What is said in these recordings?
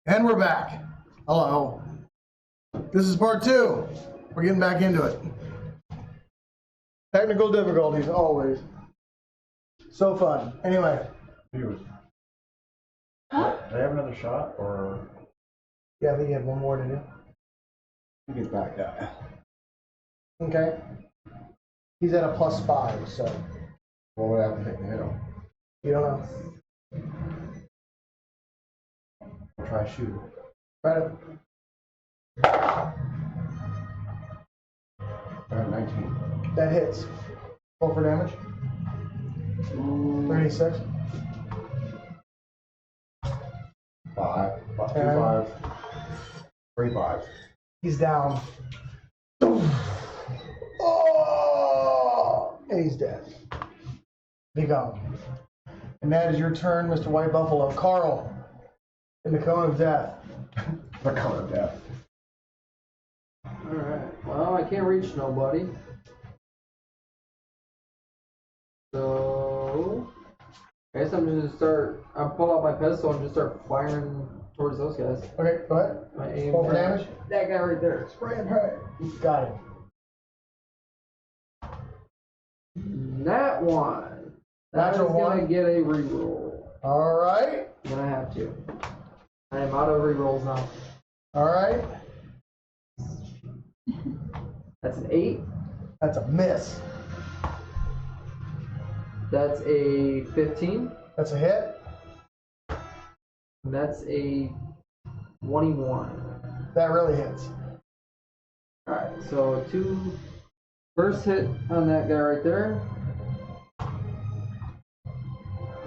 And we're back. Hello. This is part 2. We're getting back into it. Technical difficulties, always. So fun. Anyway. Viewers. Do they have another shot, or? Yeah, I think you have one more to do. He gets back up. Okay. He's at a +5, so. What would I have to take to hit him? You don't know. I'll try shooting. Try to. I have 19. That hits. Roll for damage. 36. 5. 2 Okay. 5. 3 5. He's down. Oh! And he's dead. Be gone. And that is your turn, Mr. White Buffalo. Carl, in the cone of death. The cone of death. Alright, well, I can't reach nobody. So, I guess I'm just gonna I'll pull out my pistol and just start firing towards those guys. Okay, go ahead. My aim. Roll for damage. That guy right there. Spray and pray. Got him. That one. That's gonna get a reroll. Alright. I'm gonna have to. I am out of rerolls now. Alright. That's an 8. That's a miss. That's a 15. That's a hit. And that's a 21. That really hits. Alright, so first hit on that guy right there.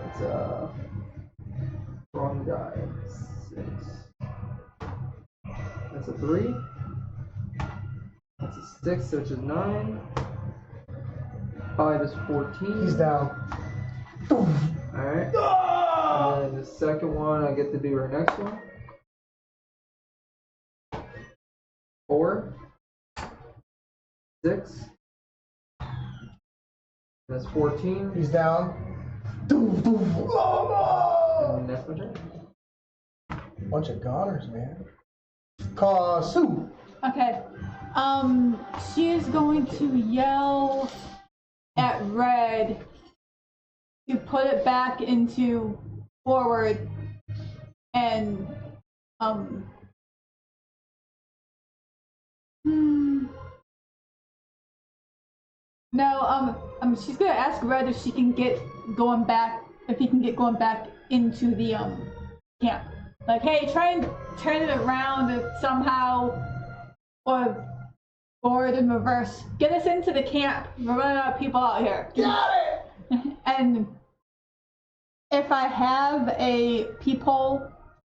It's a strong die. 6. That's a 3. That's a 6, which is 9. 5 is 14. He's down. Alright. And then the second one I get to do our next one. 4. 6. That's 14. He's down. And that's my turn. Bunch of goners, man. Kasu. Okay. She is going to yell at Red to put it back into forward and she's gonna ask Red if she can get going back, if he can get going back into the camp. Like, hey, try and turn it around somehow, or forward and reverse. Get us into the camp. We're running out of people out here. Got it! And if I have a peephole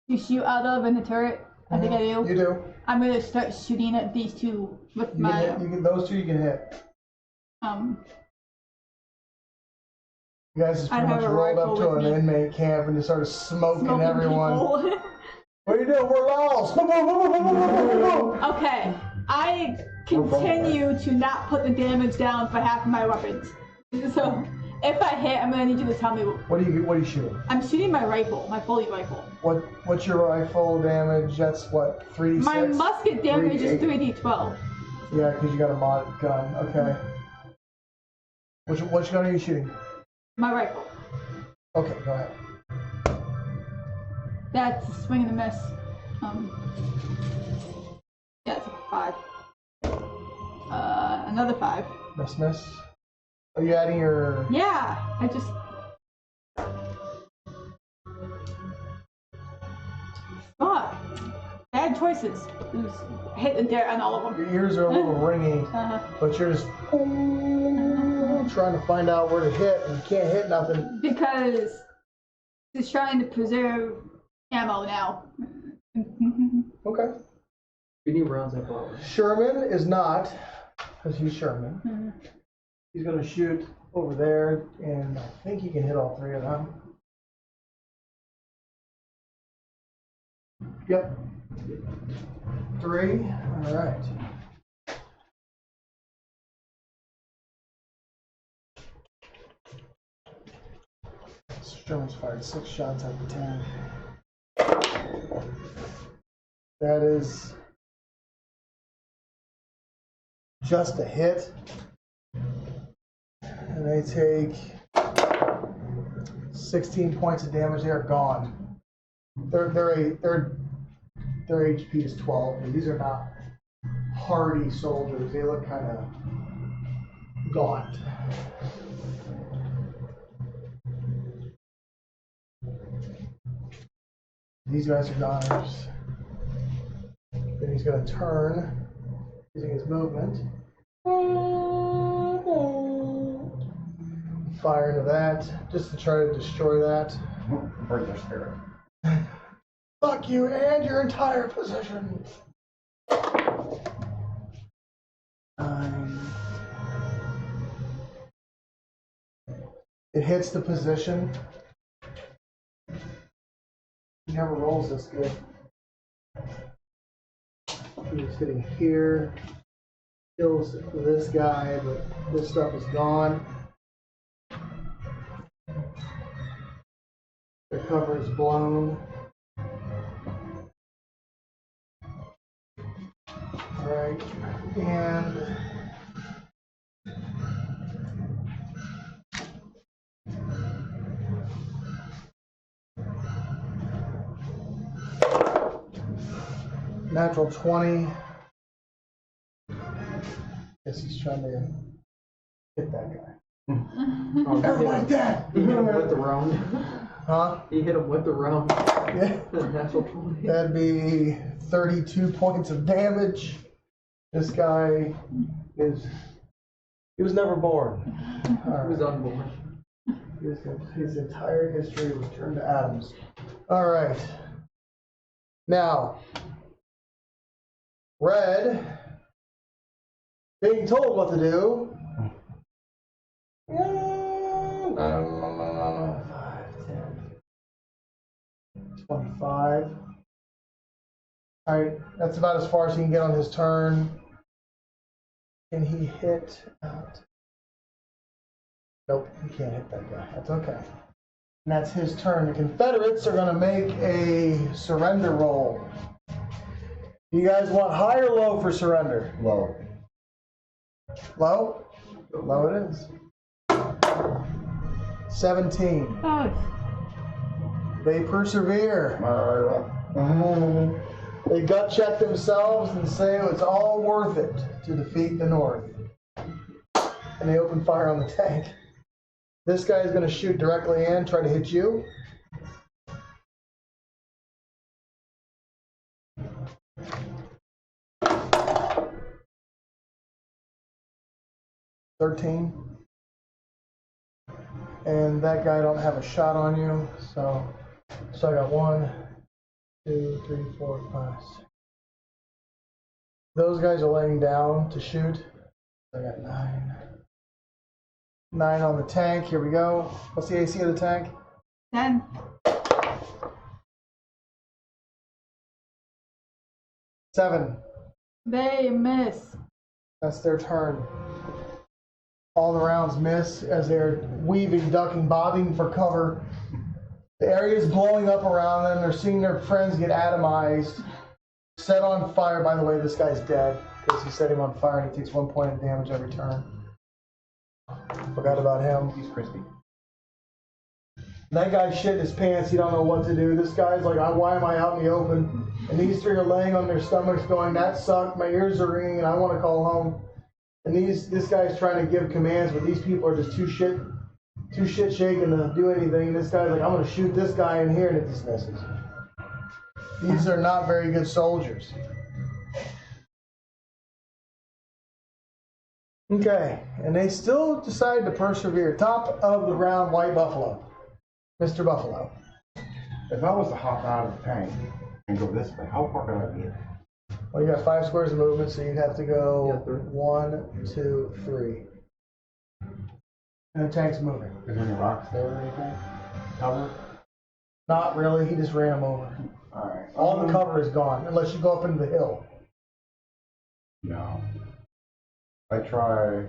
to shoot out of in the turret, I think I do. You do. I'm gonna start shooting at these two with my. Those two you can hit. You guys just pretty much rolled up to an inmate camp and just started smoking everyone. What are you doing? We're lost! Okay, I continue to not put the damage down for half of my weapons. So if I hit, I'm gonna need you to tell me. What are you shooting? I'm shooting my rifle, my fully rifle. What's your rifle damage? That's what, 3d6? My musket damage is 3d12. Yeah, because you got a mod gun. Okay. Which gun are you shooting? My rifle. Okay, go ahead. That's a swing and a miss. Yeah, it's a 5. Another 5. Miss. Are you adding your... Yeah, I just... Fuck. Bad choices. It was hitting there on all of them. Your ears are a little ringy, but you're just trying to find out where to hit, and you can't hit nothing. Because he's trying to preserve ammo now. Okay. We need rounds of power. Sherman is not, because he's Sherman. He's going to shoot over there, and I think he can hit all 3 of them. Yep. 3. All right. Sherman's fired 6 shots out of 10. That is just a hit. And they take 16 points of damage. They are gone. Their HP is 12, and these are not hardy soldiers. They look kind of gaunt. These guys are goners. Then he's going to turn using his movement. Fire into that just to try to destroy that. Break their spirit. Fuck you and your entire position. 9. It hits the position. He never rolls this good. He's hitting here. Kills this guy, but this stuff is gone. Their cover is blown. Alright, and natural 20. Guess he's trying to hit that guy. Oh, Everybody's dead! He hit him with the round. Huh? He hit him with the round. Yeah. Natural 20. That'd be 32 points of damage. This guy he was never born. He was unborn. His entire history was turned to atoms. All right. Now, Red, being told what to do. 5, 10, 25. All right, that's about as far as he can get on his turn. Can he hit out? Nope, he can't hit that guy. That's okay. And that's his turn. The Confederates are going to make a surrender roll. You guys want high or low for surrender? Low. Low? Low it is. 17. Oh, They persevere. They gut check themselves and say it's all worth it to defeat the North. And they open fire on the tank. This guy is going to shoot directly in, try to hit you. $13. And that guy don't have a shot on you, so I got 1, 2, 3, 4, 5, 6. Those guys are laying down to shoot. I got 9. 9 on the tank. Here we go. What's the AC of the tank? 10. 7. They miss. That's their turn. All the rounds miss as they're weaving, ducking, bobbing for cover. The area is blowing up around them. They're seeing their friends get atomized, set on fire. By the way, this guy's dead because he set him on fire and he takes 1 point of damage every turn. Forgot about him. He's crispy. That guy's shitting his pants. He don't know what to do. This guy's like, why am I out in the open? And these three are laying on their stomachs going, that sucked. My ears are ringing and I want to call home. And this guy's trying to give commands, but these people are just too shit shaken to do anything. This guy's like, I'm going to shoot this guy in here, and it just misses. These are not very good soldiers. Okay, and they still decide to persevere. Top of the round, White Buffalo. Mr. Buffalo. If I was to hop out of the tank and go this way, how far could I be? Well, you got 5 squares of movement, so you'd have to go Yeah, 3. 1, 2, 3. And the tank's moving. Is there any rocks there or anything? Cover? Not really, he just ran them over. Alright. All the cover is gone, unless you go up into the hill. No. I try.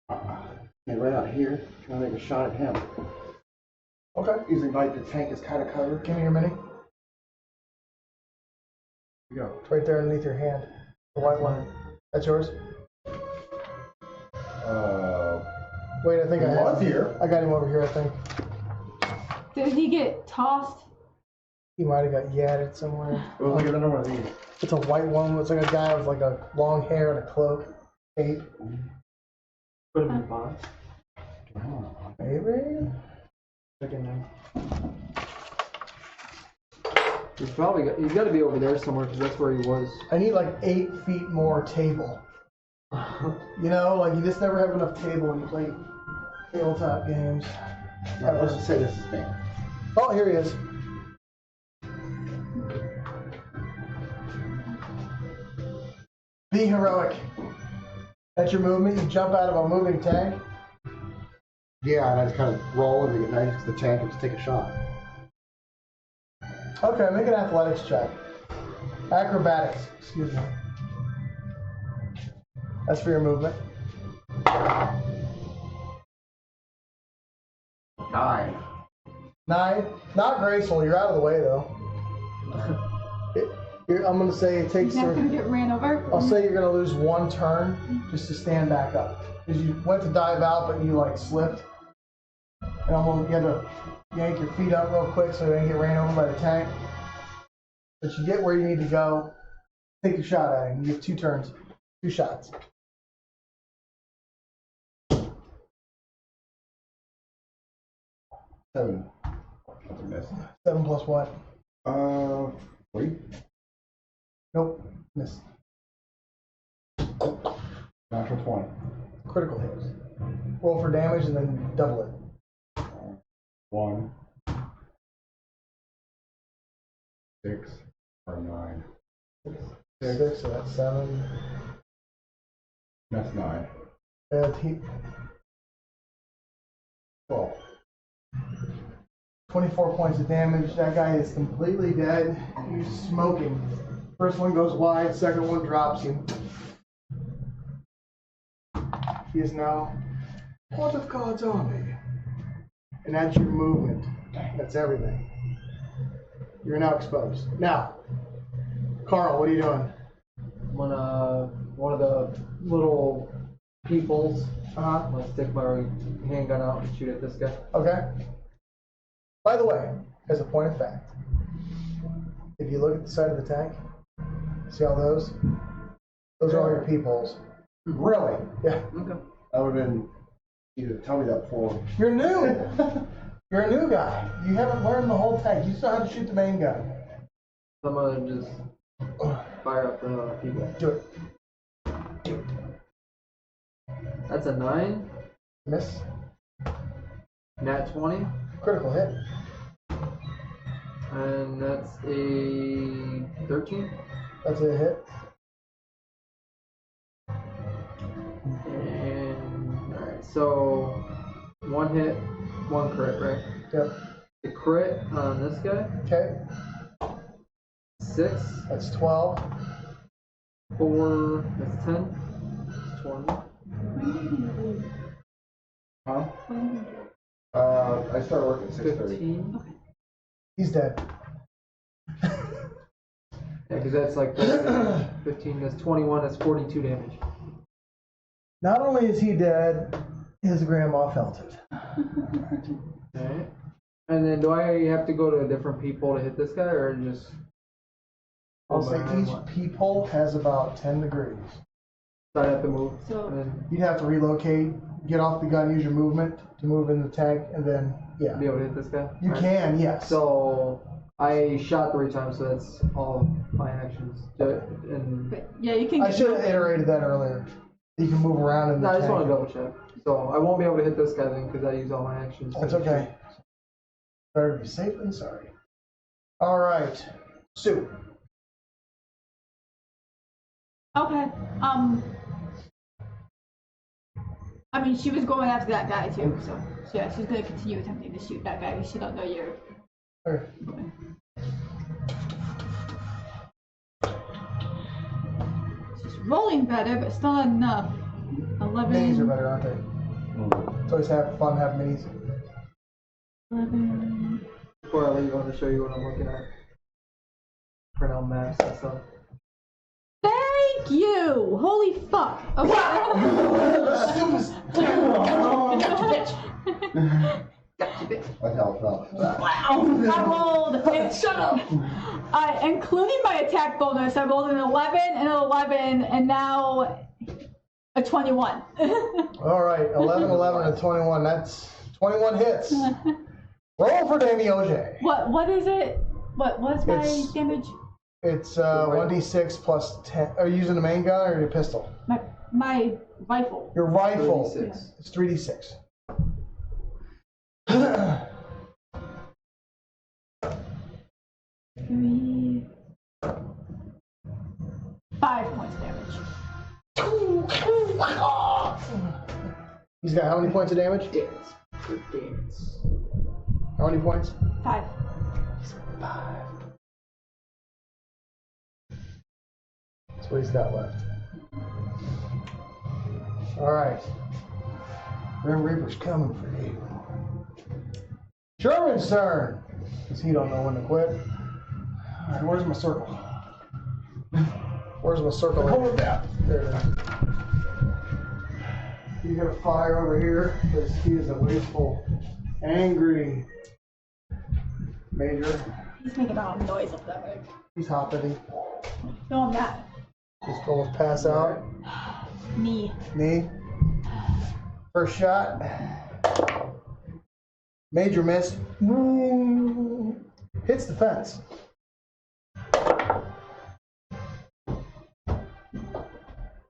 Right out here, trying to make a shot at him. Okay. Using like the tank is kind of covered. Give me your mini. you go. It's right there underneath your hand. The white one. That's yours? Wait, I think He I was have here. I got him over here, I think. Did he get tossed? He might have got yadded somewhere. It was like another one of these. It's a white one. It's like a guy with like a long hair and a cloak. Cape. Put him in the box. Maybe? Chicken there. He's got to be over there somewhere because that's where he was. I need like 8 feet more table. You know, like you just never have enough table when you play tabletop games. Alright, let's just say this is me. Oh, here he is. Be heroic. That's your movement. You jump out of a moving tank. Yeah, and I just kind of roll and get nice to the tank and just take a shot. Okay, make an athletics check. Acrobatics, excuse me. That's for your movement. 9. 9. Not graceful. You're out of the way though. I'm gonna say it takes. He's not gonna get ran over. I'll say you're gonna lose 1 turn just to stand back up because you went to dive out, but you like slipped, and almost you had to yank your feet up real quick so you didn't get ran over by the tank. But you get where you need to go. Take a shot at him. You get 2 turns, 2 shots. Seven. That's a miss. 7 plus what? 3. Nope. Miss. Natural 20. Critical hits. Roll for damage and then double it. 1. 6 or 9. 6, so that's 7. That's 9. He 12. 24 points of damage. That guy is completely dead. He's smoking. First one goes wide, second one drops him. He is now part of God's army. And that's your movement. That's everything. You're now exposed. Now, Carl, what are you doing? One of the little peoples. Uh-huh. I'm gonna stick my handgun out and shoot at this guy. Okay. By the way, as a point of fact, if you look at the side of the tank, see all those? Those are all your peepholes. Really? Yeah. Okay. That would have been you to tell me that before. You're new. You're a new guy. You haven't learned the whole tank. You still have to shoot the main gun. I'm gonna just fire up the people. Do it. That's a 9. Miss. Nat 20. Critical hit. And that's a 13. That's a hit. And alright, so 1 hit, 1 crit, right? Yep. The crit on this guy, Okay. 6, That's 12. 4, that's 10, 20. Huh? I start working at 6:30. 15. He's dead. Yeah, because that's like 15, that's 21, that's 42 damage. Not only is he dead, his grandma felt it. Alright. And then do I have to go to a different people to hit this guy, or just... I'll say each peephole has about 10 degrees. So I have to move? So- and then You'd have to relocate, get off the gun, use your movement to move in the tank, and then, yeah. be able to hit this guy? You Alright. can, yes. So I shot 3 times, so that's all my actions. And But yeah, you can. I should have iterated that earlier. You can move around in the no, I tank. just want to double check. So I won't be able to hit this guy then because I use all my actions. That's okay. Better be safe than sorry. All right, Sue. Okay. I mean, she was going after that guy too, so yeah, she's gonna continue attempting to shoot that guy because she don't know you're. Okay. She's rolling better, but still not enough. 11. Minis are better, aren't they? It's always fun to have minis. 11. Before I leave, I want to show you what I'm looking at. Print out maps and stuff. Thank you! Holy fuck. Okay. What helped out? I rolled. Shut up! Including my attack bonus, I rolled an 11 and an 11, and now a 21. All right, 11, 11, and 21. That's 21 hits. Roll for Danny OJ. What is it? What's my damage? It's 1d6 plus 10. Are you using the main gun or your pistol? My rifle. Your rifle. 3d6. It's 3d6. 3, 5 points of damage. He's got how many points of damage? Dance. Good dance. How many points? 5. 5. That's what he's got left. All right. Grim Reaper's coming for you. Sherman's turn. Because he don't know when to quit. All right, where's my circle? Where's my circle? Hold that. There it is. He's gonna fire over here because he is a wasteful, angry major. He's making a lot of noise up that way. He's hoppity. No, I'm not. Just almost pass out. Me. Knee. First shot. Major miss. Hits the fence.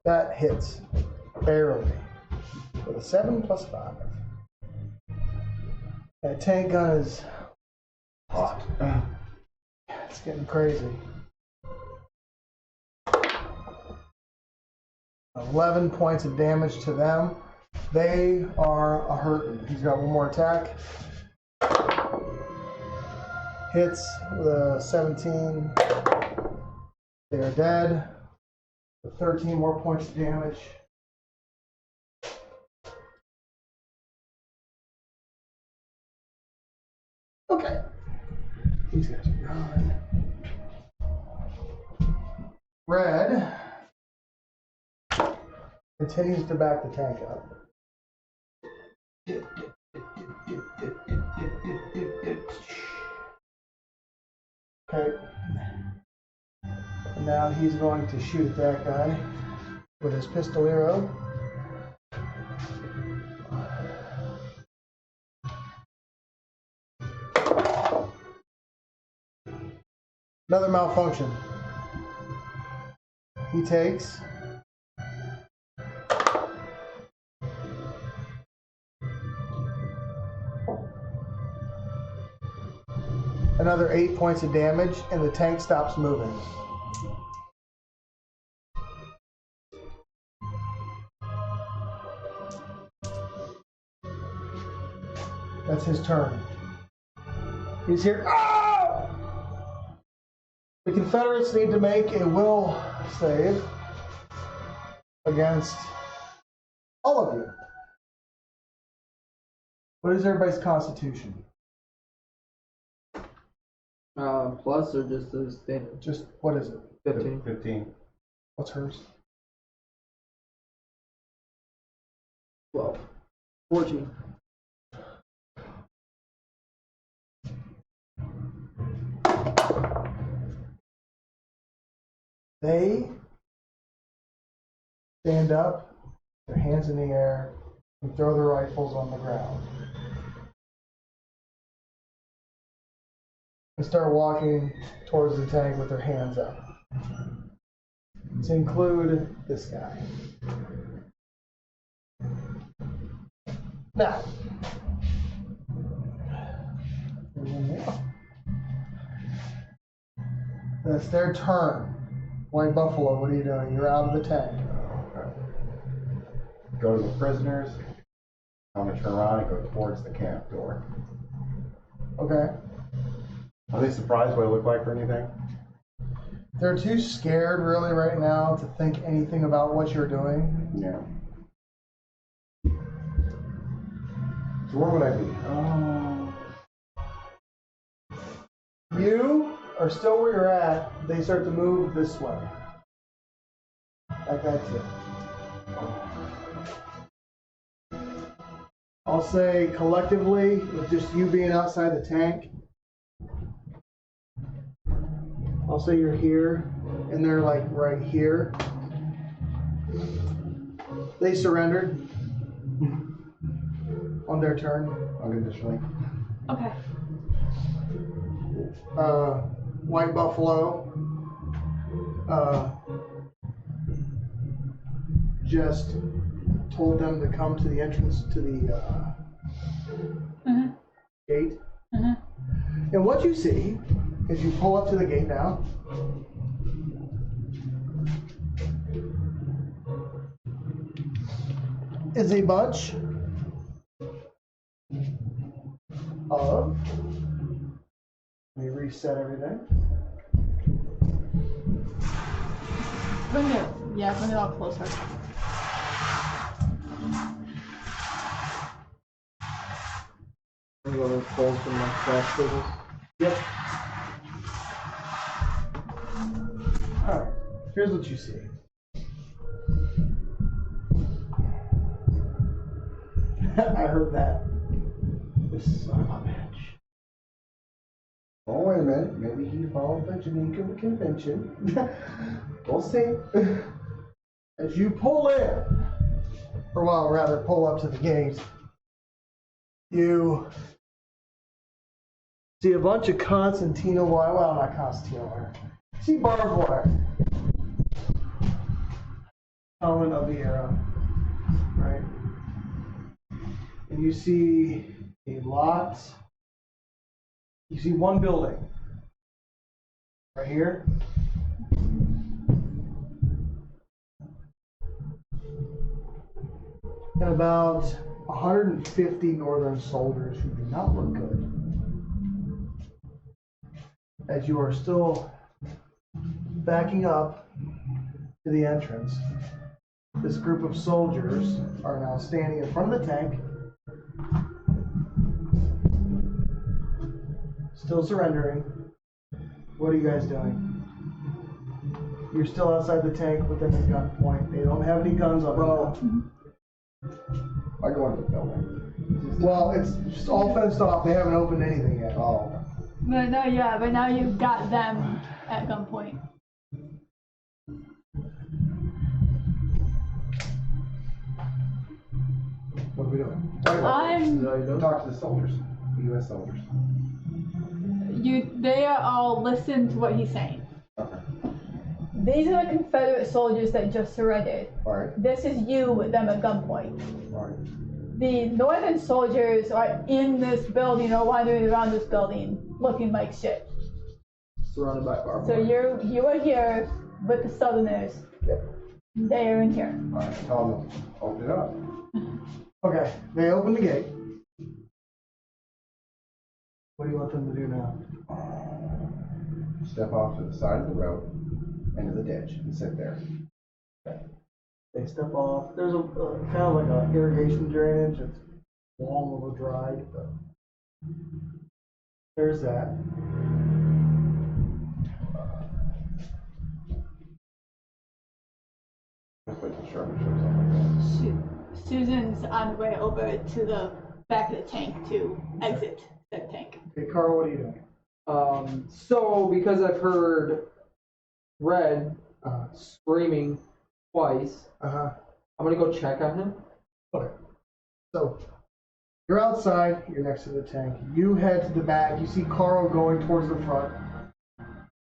That hits. Barely. With a 7 plus 5. That tank gun is hot. It's getting crazy. 11 points of damage to them. They are a hurting. He's got one more attack. Hits with a 17. They are dead. With 13 more points of damage. Okay. These guys are gone. Red continues to back the tank up. Okay. And now he's going to shoot at that guy with his pistol arrow. Another malfunction. He takes another 8 points of damage, and the tank stops moving. That's his turn. He's here. Ah! The Confederates need to make a will save against all of you. What is everybody's constitution? Plus or just the standard? Just, what is it? 15. 15. What's hers? 12. 14. They stand up, their hands in the air, and throw their rifles on the ground. And start walking towards the tank with their hands up. To include this guy. Now, that's their turn. White Buffalo, what are you doing? You're out of the tank. Okay. Go to the prisoners. I'm gonna turn around and go towards the camp door. Okay. Are they surprised what I look like or anything? They're too scared really right now to think anything about what you're doing. Yeah. So where would I be? You are still where you're at. They start to move this way. Like that's it. I'll say collectively, with just you being outside the tank, I'll say you're here, and they're like right here. They surrendered on their turn. Unconditionally. Okay. White Buffalo just told them to come to the entrance to the gate. And what you see is you pull up to the gate now. Is a bunch of, let me reset everything. Bring it all closer. I'm going to pull from my crash tables. Yep. Alright, here's what you see. I heard that. This son of a bitch. Oh, wait a minute. Maybe he followed the Geneva Convention. We'll see. As you pull in, or well, rather pull up to the gate, you see a bunch of concertina wire. Well, not concertina wire. See barbed wire. Element of the era, right? And you see a lot. You see one building right here. And about 150 northern soldiers who do not look good. As you are still backing up to the entrance, this group of soldiers are now standing in front of the tank, still surrendering. What are you guys doing? You're still outside the tank with them at gunpoint. They don't have any guns on them. I go into the building. Well, it's just all fenced off. They haven't opened anything yet. Oh. But now you've got them at gunpoint. What are we doing? Talk to the soldiers, the U.S. soldiers. They are all listen to what he's saying. Okay. These are the Confederate soldiers that just surrendered. All right. This is you with them at gunpoint. All right. The Northern soldiers are in this building or wandering around this building looking like shit. Surrounded by barbed So wire. you are here with the Southerners. Yep. They are in here. All right. Tell them to open it up. Okay, they open the gate. What do you want them to do now? Step off to the side of the road, into the ditch, and sit there. They step off. There's a kind of like a irrigation drainage. It's long over dried, but there's that. Just wait till Sherman shows up, I guess. Susan's on the way over to the back of the tank to exit that tank. Okay, Carl, what are you doing? So because I've heard Red screaming twice, Uh-huh. I'm gonna go check on him. Okay. So you're outside, you're next to the tank. You head to the back, you see Carl going towards the front.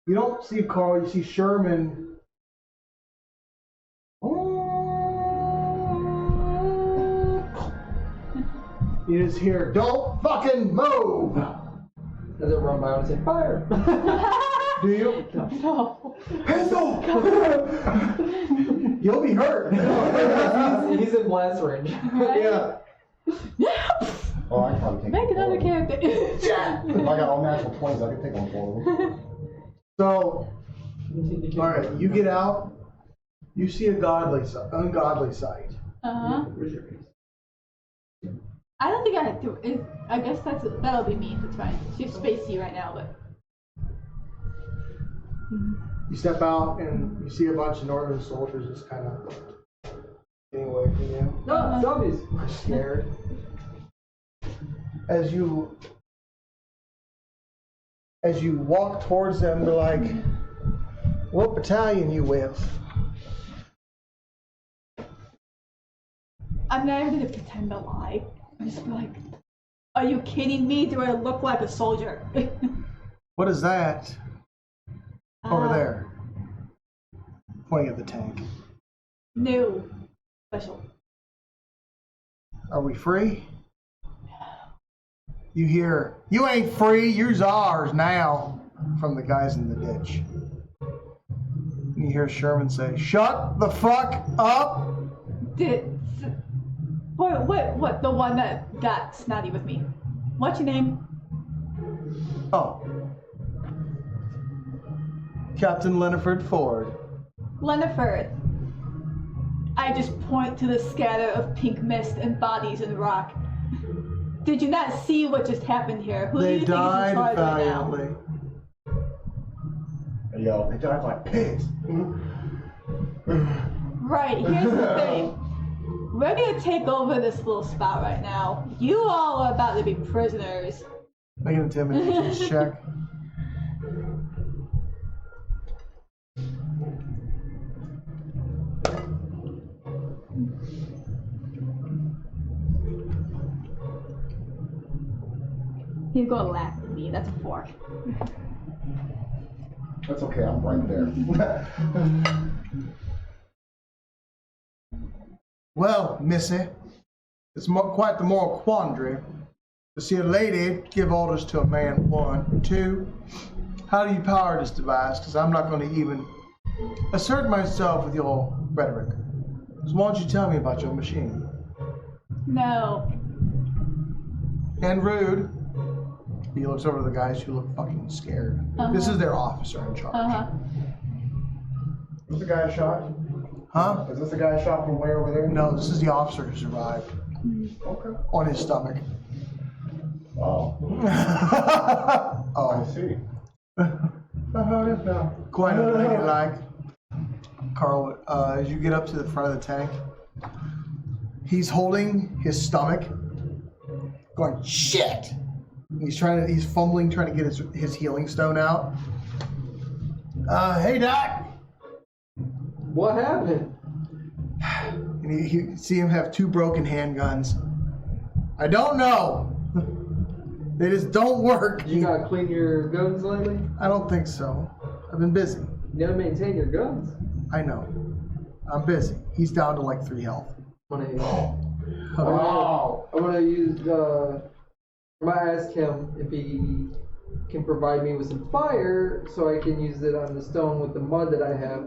You don't see Carl, you see Sherman. You just hear, "Don't fucking move!" Does it run by and say fire? Do you? No. Pencil! You'll be hurt. he's in blast range. Yeah. Oh, I can probably take Make one another for them. character. If I got all natural 20s, I could take one for them. So, all right, you get out. You see a ungodly sight. Where's your face? I don't think I have to. I guess that'll be me. That's fine. She's spacey right now, but. You step out and you see a bunch of northern soldiers just kind of getting away from you. No, zombies. Scared. As you walk towards them, they're like, "What battalion you with?" I'm not even gonna pretend to lie. I'm just like, are you kidding me? Do I look like a soldier? What is that over Uh, there? Pointing at the tank. No. Special. Are we free? You hear, "You ain't free, you're ours now," from the guys in the ditch. And you hear Sherman say, "Shut the fuck up!" What? The one that got snotty with me. What's your name? Oh. Captain Leniford Ford. Leniford. I just point to the scatter of pink mist and bodies in the rock. Did you not see what just happened here? Who do They you think is in died charge right now? valiantly. I yell, "They died like pigs." Right, here's the thing. We're gonna take over this little spot right now. You all are about to be prisoners. Make an intimidation check. He's gonna laugh at me. That's a 4. That's okay, I'm right there. Well, missy, it's quite the moral quandary to see a lady give orders to a man, 1. 2, how do you power this device? Because I'm not going to even assert myself with your rhetoric. So why don't you tell me about your machine? No. And rude. He looks over to the guys who look fucking scared. This is their officer in charge. Is this the guy shot? Huh? Is this the guy shot from way over there? No, this is the officer who survived. Okay. On his stomach. Oh. Oh. I see. How it is now. Quite unladylike. Carl, as you get up to the front of the tank, he's holding his stomach, going, "Shit!" He's fumbling, trying to get his healing stone out. Hey, Doc! What happened? And you see him have 2 broken handguns. I don't know. They just don't work. You gotta clean your guns lately? I don't think so. I've been busy. You gotta maintain your guns. I know. I'm busy. He's down to like 3 health. Wow. I'm gonna use, I'm gonna ask him if he can provide me with some fire so I can use it on the stone with the mud that I have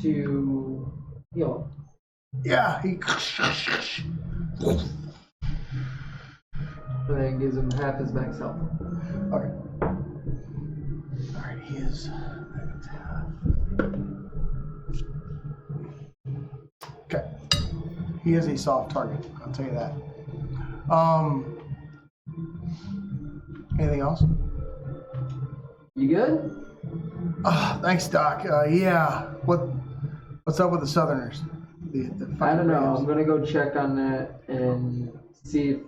to heal him. Yeah, he. And then gives him half his max health. Okay. Alright, he is. Okay. He is a soft target, I'll tell you that. Anything else? You good? Thanks, Doc. Yeah. What's up with the Southerners? The I don't know. Rams? I'm gonna go check on that and see if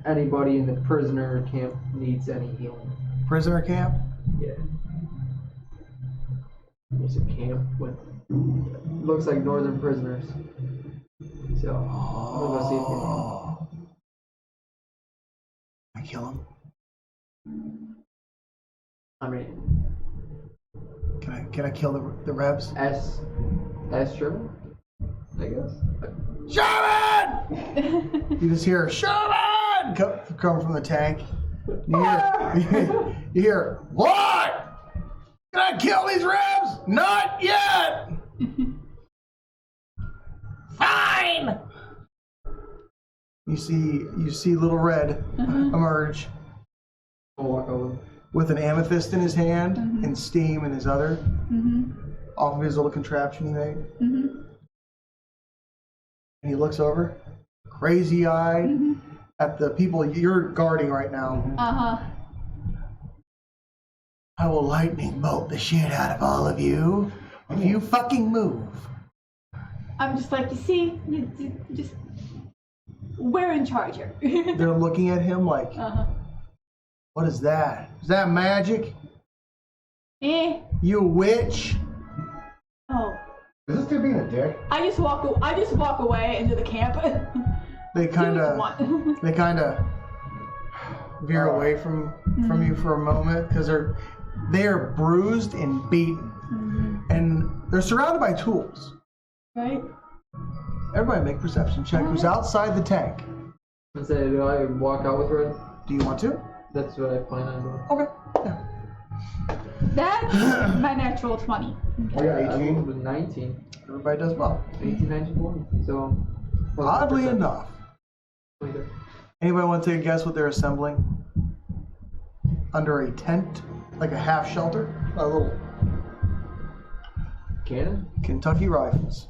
anybody in the prisoner camp needs any healing. Prisoner camp? Yeah. There's a camp with looks like northern prisoners. So I'm gonna go see if Oh. I kill him. I mean Can I kill the Rebs? S Sherman, I guess. Sherman! You just hear Sherman come from the tank. You hear what? Can I kill these Rebs? Not yet. Fine. You see Little Red emerge I'll walk over. with an amethyst in his hand and steam in his other, off of his little contraption he made. And he looks over, crazy-eyed, at the people you're guarding right now. I will lightning bolt the shit out of all of you if you fucking move. I'm just like, you see, you just, we're in charge here. They're looking at him like, what is that? Is that magic? You witch? Oh. Is this dude being a dick? I just walk away into the camp. They kind of veer away from you for a moment because they are bruised and beaten, and they're surrounded by tools. Right. Everybody make a perception check. Who's outside the tank? And say, do I walk out with Red? Do you want to? That's what I plan on doing. Okay. Yeah. That's my natural 20. I got 18. With 19. Everybody does well. 18, 19, 20. So. Oddly enough. 20. Anybody want to take a guess what they're assembling? Under a tent, like a half shelter, a little Cannon? Kentucky rifles.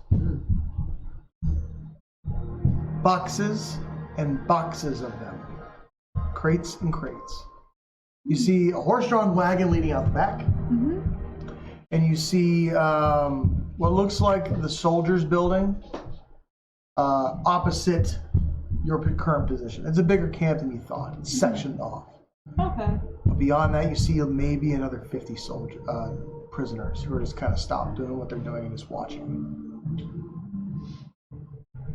Boxes and boxes of them. Crates and crates. You see a horse-drawn wagon leading out the back. And you see what looks like the soldiers' building opposite your current position. It's a bigger camp than you thought. It's sectioned off. Okay. But beyond that, you see maybe another 50 prisoners who are just kind of stopped doing what they're doing and just watching.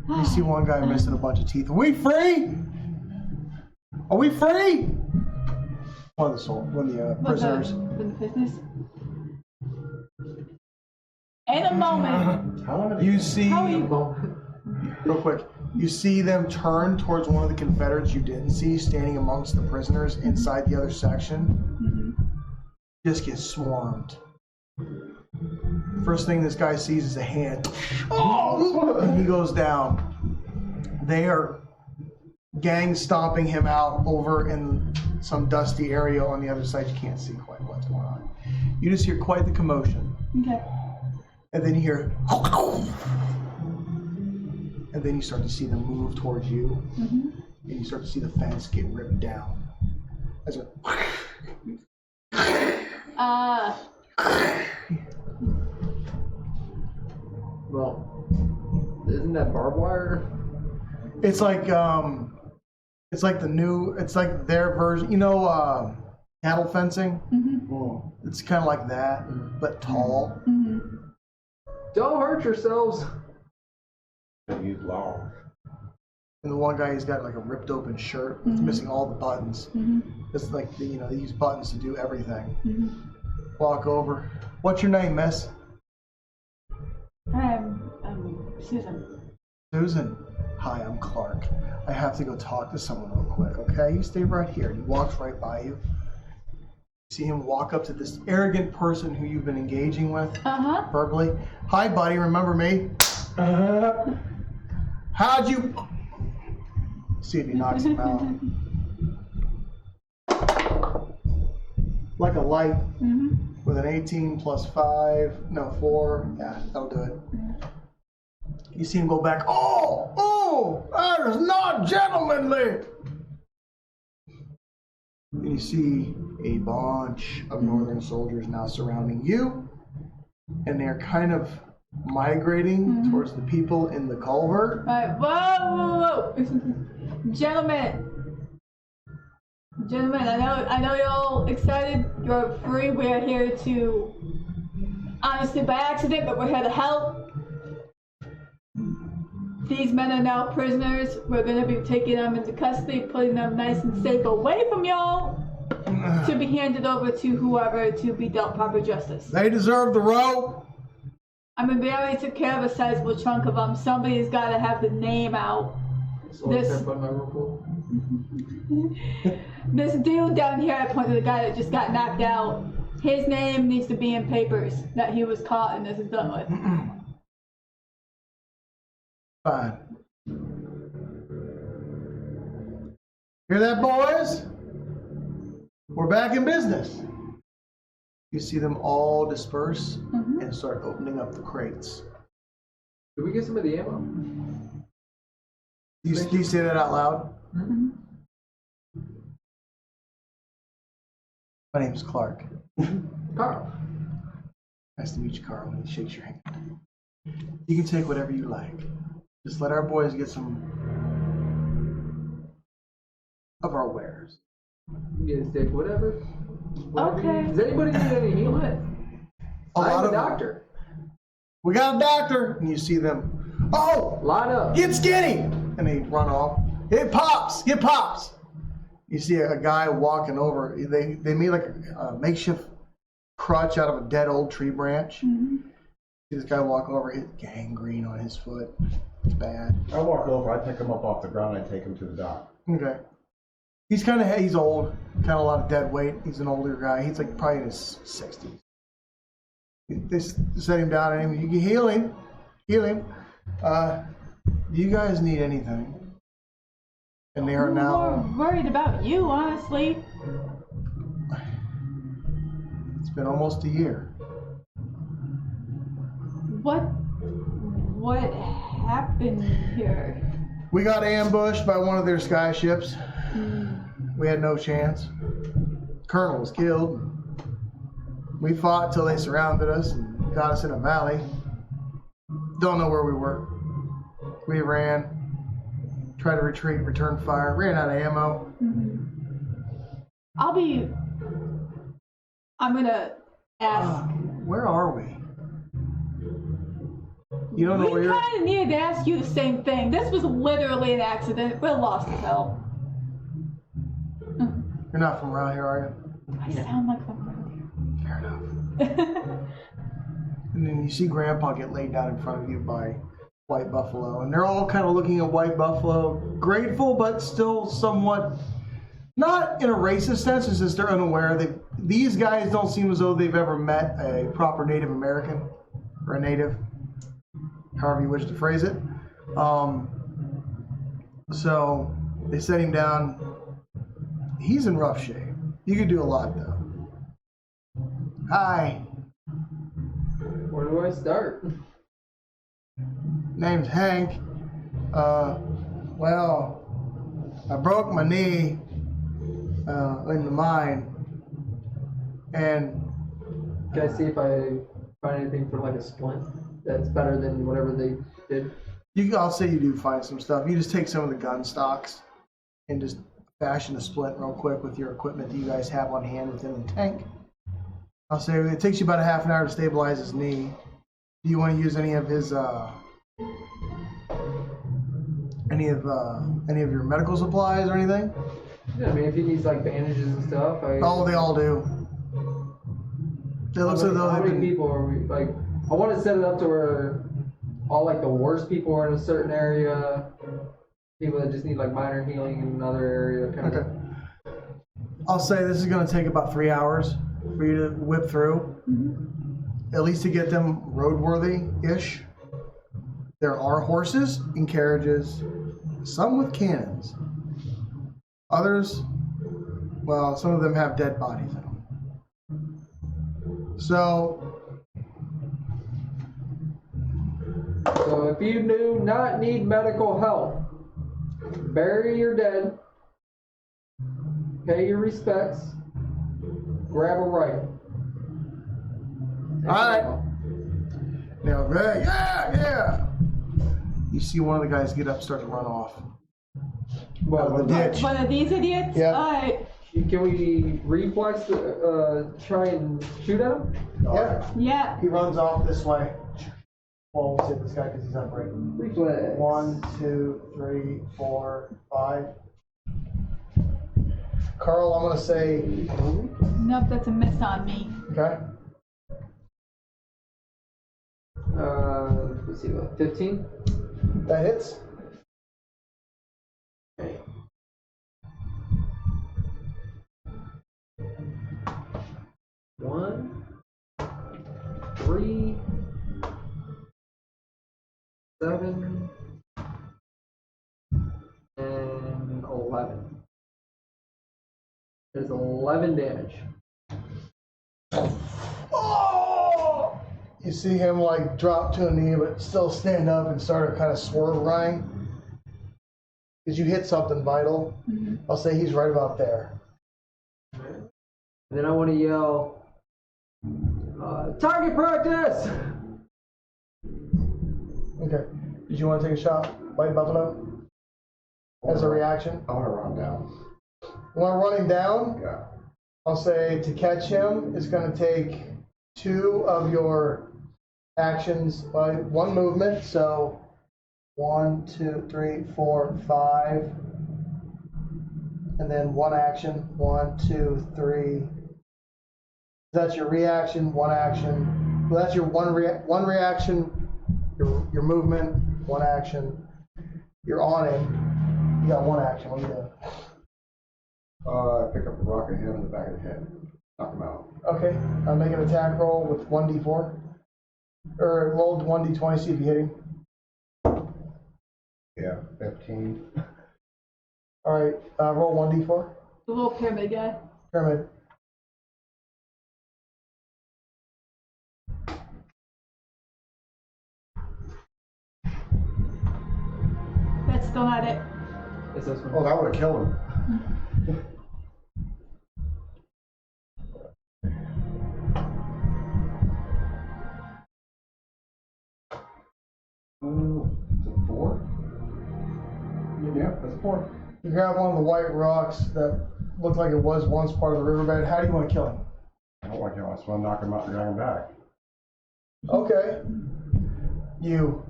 You see one guy missing a bunch of teeth. Are we free? Are we free? One of the prisoners. With the business. In a moment. How long did You see, How are you? real quick, you see them turn towards one of the Confederates you didn't see standing amongst the prisoners inside the other section. Just get swarmed. First thing this guy sees is a hand. Oh! And he goes down. They are gang stomping him out over in some dusty area on the other side. You can't see quite what's going on. You just hear quite the commotion. Okay. And then you hear, and then you start to see them move towards you, and you start to see the fence get ripped down. As a Well, isn't that barbed wire? it's like their version, cattle fencing. It's kind of like that, but tall. Don't hurt yourselves. use law? And the one guy, he's got like a ripped open shirt. It's missing all the buttons. It's like, they use buttons to do everything. Walk over. What's your name, miss? I'm Susan. Susan. Hi, I'm Clark. I have to go talk to someone real quick, okay? You stay right here. And he walks right by you. You see him walk up to this arrogant person who you've been engaging with verbally. Hi, buddy, remember me? How'd you... See if he knocks him out. Like a light with an 18 plus 5, no, 4. Yeah, that'll do it. You see him go back. Oh, that is not gentlemanly. And you see a bunch of northern soldiers now surrounding you, and they're kind of migrating towards the people in the culvert. All right, whoa. Gentlemen, I know you're all excited. You're free. We're here to, honestly, by accident, but we're here to help. These men are now prisoners. We're gonna be taking them into custody, putting them nice and safe away from y'all, to be handed over to whoever to be dealt proper justice. They deserve the rope. I mean, we already took care of a sizable chunk of them. Somebody's got to have the name out. This dude down here, I pointed to the guy that just got knocked out. His name needs to be in papers that he was caught and this is done with. Fine. Hear that, boys? We're back in business. You see them all disperse and start opening up the crates. Did we get some of the ammo? Do you say that out loud? My name's Clark. Carl. Nice to meet you, Carl. And he shakes your hand. You can take whatever you like. Just let our boys get some of our wares. You guys take whatever. Okay. Does anybody need any healing? I'm a doctor. We got a doctor, and you see them. Oh, Line up. get skinny, and they run off. It pops. It pops. You see a guy walking over. They made like a makeshift crutch out of a dead old tree branch. Mm-hmm. See this guy walking over, hit gangrene on his foot. It's bad. I walk over, I pick him up off the ground, and I take him to the dock. Okay. He's old, kind of a lot of dead weight. He's an older guy. He's like probably in his 60s. They set him down and you can heal him. Do you guys need anything? And they are I'm now. more worried about you, honestly. It's been almost a year. What happened here? We got ambushed by one of their sky ships. We had no chance. Colonel was killed. We fought till they surrounded us and got us in a valley. Don't know where we were. We ran, tried to retreat, return fire, ran out of ammo. I'm gonna ask. Where are we? You don't know where We you're. kind of needed to ask you the same thing. This was literally an accident. We're lost as hell. You're not from around here, are I sound like I'm you? Fair enough. around And then you see Grandpa get laid down in front of you by White Buffalo, and they're all kind of looking at White Buffalo, grateful, but still somewhat, not in a racist sense, it's just they're unaware. These guys don't seem as though they've ever met a proper Native American, or a native, however you wish to phrase it. So they set him down. He's in rough shape. You could do a lot, though. Hi. Where do I start? Name's Hank. Well, I broke my knee in the mine, and Can I see if I find anything for like a splint that's better than whatever they did? I'll say you do find some stuff. You just take some of the gun stocks and just fashion a splint real quick with your equipment that you guys have on hand within the tank. I'll say it takes you about a half an hour to stabilize his knee. Do you want to use any of his any of your medical supplies or anything? Yeah, I mean, if he needs like bandages and stuff, Oh, they all do. It looks as though how they've many been. people are we like? I want to set it up to where all like the worst people are in a certain area. People that just need like minor healing in another area, kind Okay. I'll say this is going to take about 3 hours for you to whip through, at least to get them roadworthy-ish. There are horses and carriages, some with cannons. Others, well, some of them have dead bodies in them. So So if you do not need medical help, bury your dead, pay your respects, grab a rifle. Alright. Now, yeah. You see one of the guys get up, start to run off. Well, Out of the ditch. One of these idiots? Yeah. Alright. can we reflex try and shoot at him? Yeah. Yeah. He runs off this way. Well, we'll see this guy because he's upright. Reflex. 1, 2, 3, 4, 5. Carl, I'm gonna say. Nope, that's a miss on me. Okay. Let's see, what, 15? That hits. Okay. One, 3, 7, and 11. There's 11 damage. Oh! You see him like drop to a knee, but still stand up and start to kind of swerve right. Because you hit something vital. I'll say he's right about there. And then I want to yell, target practice! Okay. Did you want to take a shot, White Buffalo? As a reaction? I wanna run down. You want to run him down? Yeah. I'll say to catch him, it's going to take 2 of your actions, by 1 movement. So 1, 2, 3, 4, 5. And then 1 action. 1, 2, 3. That's your reaction, 1 action. Well, that's your one reaction, your movement, 1 action. You're on him. You got 1 action. What are you doing? Pick up the rock and hit him in the back of the head. Knock him out. Okay, I'll make an attack roll with 1d4. Or roll 1d20, see if you hit him. Yeah, 15. Alright, roll 1d4. The little pyramid guy. Pyramid. That's still not it. It's this one. Oh, that would've killed him. Is it 4? Yeah, that's 4. You grab one of the white rocks that looked like it was once part of the riverbed. How do you want to kill him? I don't want to kill him. I just want to knock him out and drag him back. Okay. You.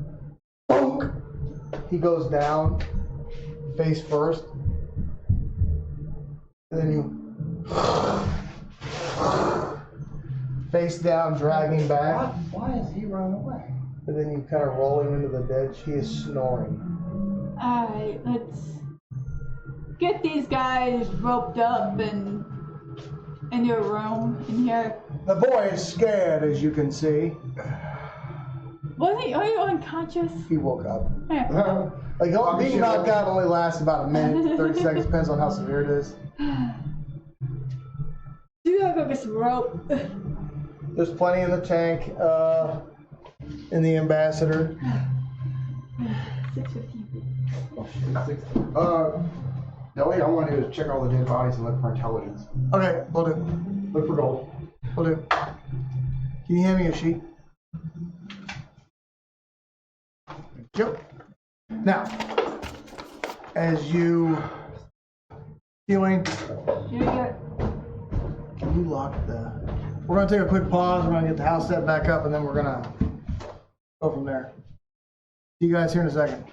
Bonk! He goes down, face first. And then you. Face down, dragging back. Why is he running away? And then you kind of roll him into the ditch. He is snoring. Alright, let's get these guys roped up and into a room in here. The boy is scared, as you can see. Are you unconscious? He woke up. Yeah. Like, being knocked out only lasts about a minute, 30 seconds, depends on how severe it is. Do you have this rope? There's plenty in the tank, in the Ambassador. 650. The only thing I want to do is check all the dead bodies and look for intelligence. Okay, we'll do. Look for gold. We'll do. Can you hand me a sheet? Yep. Now, as you healing, Yeah. can you lock the? We're gonna take a quick pause. We're gonna get the house set back up, and then we're gonna go from there. See you guys here in a second.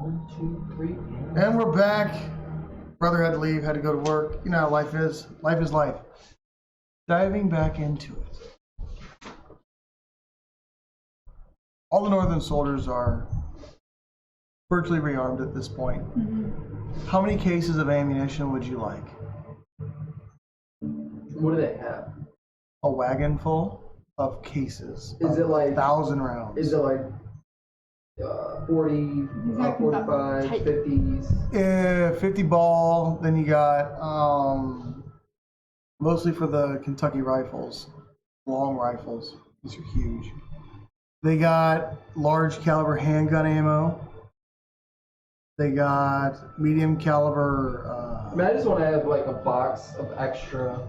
1, 2, 3. And we're back. Brother had to leave, had to go to work. You know how life is. Life is life. Diving back into it. All the northern soldiers are virtually rearmed at this point. How many cases of ammunition would you like? What do they have? A wagon full of cases. Is it like 1,000 rounds? Is it like 40, 45, 50s? 50 ball. Then you got mostly for the Kentucky rifles, long rifles. These are huge. They got large caliber handgun ammo. They got medium caliber. I mean, I just want to have like a box of extra,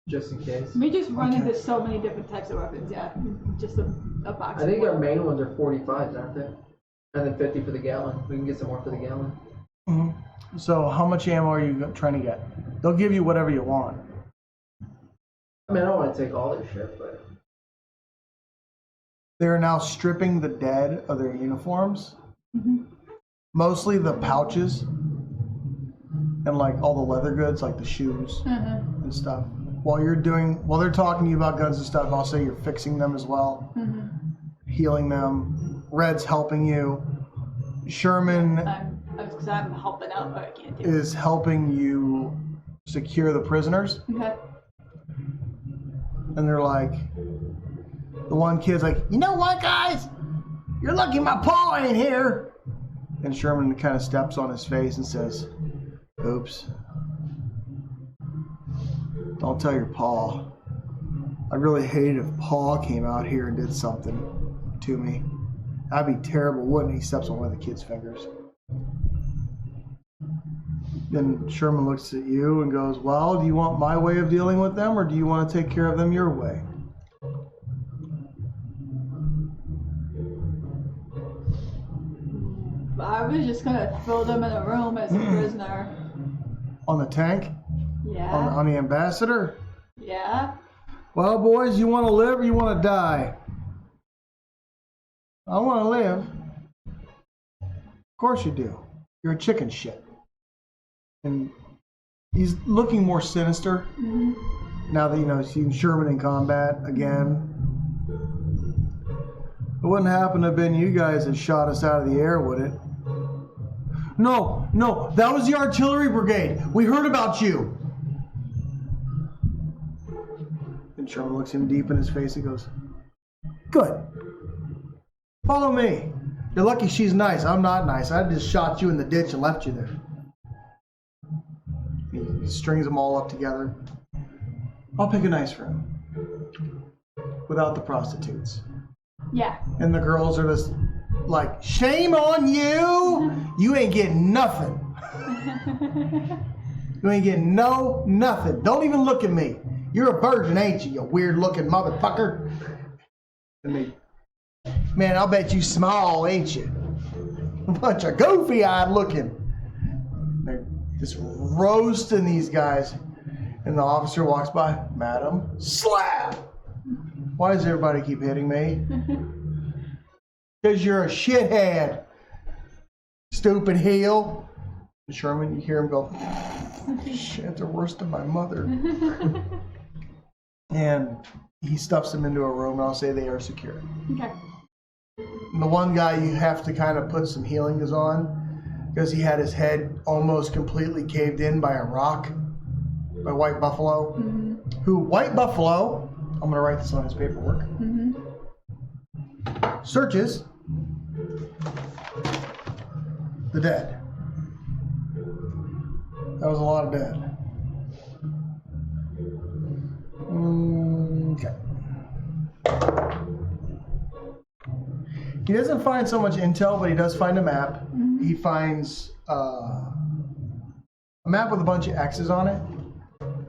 just in case. We just run into so many different types of weapons, yeah. Just a box. I think our main ones are 45s, aren't they? And then 50 for the gallon. We can get some more for the gallon. Mm-hmm. So how much ammo are you trying to get? They'll give you whatever you want. I mean, I don't want to take all their shit, but... They are now stripping the dead of their uniforms. Mostly the pouches. And like all the leather goods, like the shoes and stuff. While they're talking to you about guns and stuff, I'll say you're fixing them as well. Healing them. Red's helping you. Sherman I'm helping out, but I can't do it. is helping you secure the prisoners. Okay. And they're like, the one kid's like, you know what, guys? You're lucky my paw ain't here. And Sherman kind of steps on his face and says, oops. Don't tell your paw. I really hate if Paul came out here and did something to me. That'd be terrible, wouldn't he? He steps on one of the kid's fingers. Then Sherman looks at you and goes, well, do you want my way of dealing with them, or do you want to take care of them your way? I was just gonna throw them in a room as a prisoner. On the tank? Yeah. On the ambassador? Yeah. Well, boys, you want to live or you want to die? I want to live. Of course you do. You're a chicken shit. And he's looking more sinister now that, he's seen Sherman in combat again. It wouldn't happen to have been you guys that shot us out of the air, would it? No, that was the artillery brigade. We heard about you. And Sherman looks him deep in his face and goes, good. Follow me. You're lucky she's nice. I'm not nice. I just shot you in the ditch and left you there. He strings them all up together. I'll pick a nice room. Without the prostitutes. Yeah. And the girls are just like, shame on you! You ain't getting nothing. You ain't getting nothing. Don't even look at me. You're a virgin, ain't you, you weird looking motherfucker? And they, man, I'll bet you small, ain't you? A bunch of goofy eyed looking. They're just roasting these guys. And the officer walks by, madam, slap! Why does everybody keep hitting me? Because you're a shithead, stupid heel. And Sherman, you hear him go, shit, they're worse than my mother. And he stuffs them into a room, and I'll say they are secure. Okay. And the one guy you have to kind of put some healings on because he had his head almost completely caved in by a rock, by White Buffalo. Who, White Buffalo, I'm going to write this on his paperwork, searches the dead. That was a lot of dead. Okay. He doesn't find so much intel, but he does find a map. He finds a map with a bunch of X's on it.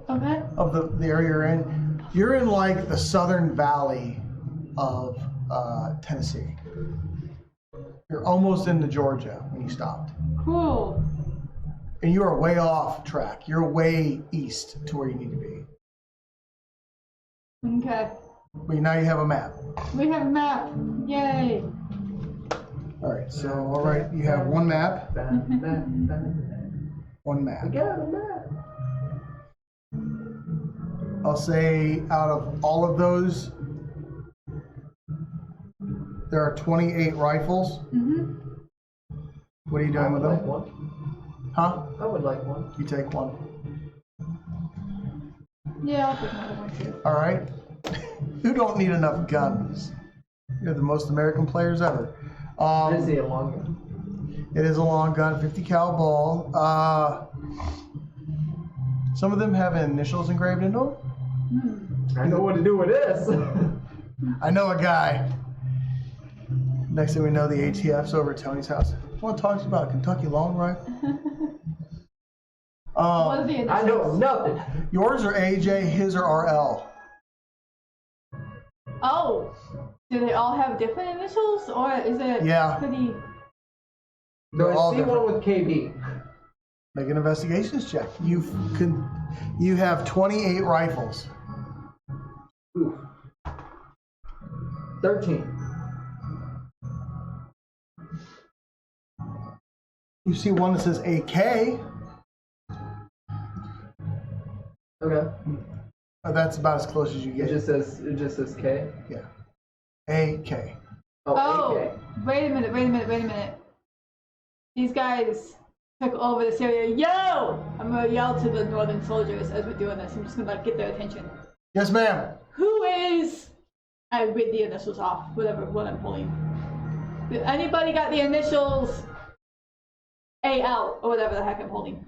Okay. Of the area you're in. You're in like the southern valley of Tennessee. You're almost into Georgia when you stopped. Cool. And you are way off track. You're way east to where you need to be. Okay. But now you have a map. We have a map. Yay. All right, so, all right, you have one map. One I map. got a map. I'll say out of all of those, there are 28 rifles. Mm-hmm. What are you doing with like them? one. Huh? I would like one. You take one. Yeah, I'll take another one too. All right. You don't need enough guns. You're the most American players ever. I didn't see a long one. It is a long gun, 50 cal ball. Some of them have initials engraved into them. I know what to do with this. I know a guy. Next thing we know, the ATF's over at Tony's house. I want to talk to you about a Kentucky long rifle. What are the I know initials? nothing. Yours are AJ, his are RL. Oh, do they all have different initials, or is it Yeah. pretty? They're No, all I see different. one with KB. Make an investigations check. You have 28 rifles. Oof. 13. You see one that says AK. Okay. That's about as close as you It get. just says K. Yeah. AK. Oh, AK. Wait a minute. These guys took over this area. Yo! I'm gonna yell to the northern soldiers as we're doing this. I'm just gonna like get their attention. Yes, ma'am. Who is? I read the initials off. What I'm pulling. Anybody got the initials AL or whatever the heck I'm holding?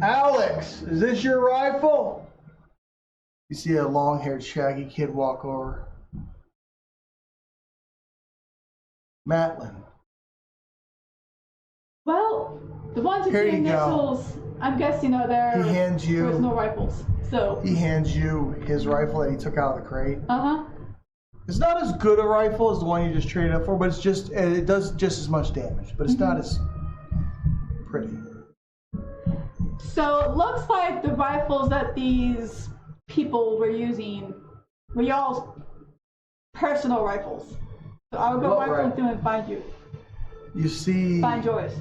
Alex, is this your rifle? You see a long-haired, shaggy kid walk over. Matlin. Well, the ones with Here the you go. initials, I'm guessing are their He hands you- personal rifles. So. He hands you his rifle that he took out of the crate. Uh-huh. It's not as good a rifle as the one you just traded up for, but it does just as much damage, but it's not as pretty. So it looks like the rifles that these people were using were y'all's personal rifles. So I'll go What rifle rifle? through and find you. You see Find yours.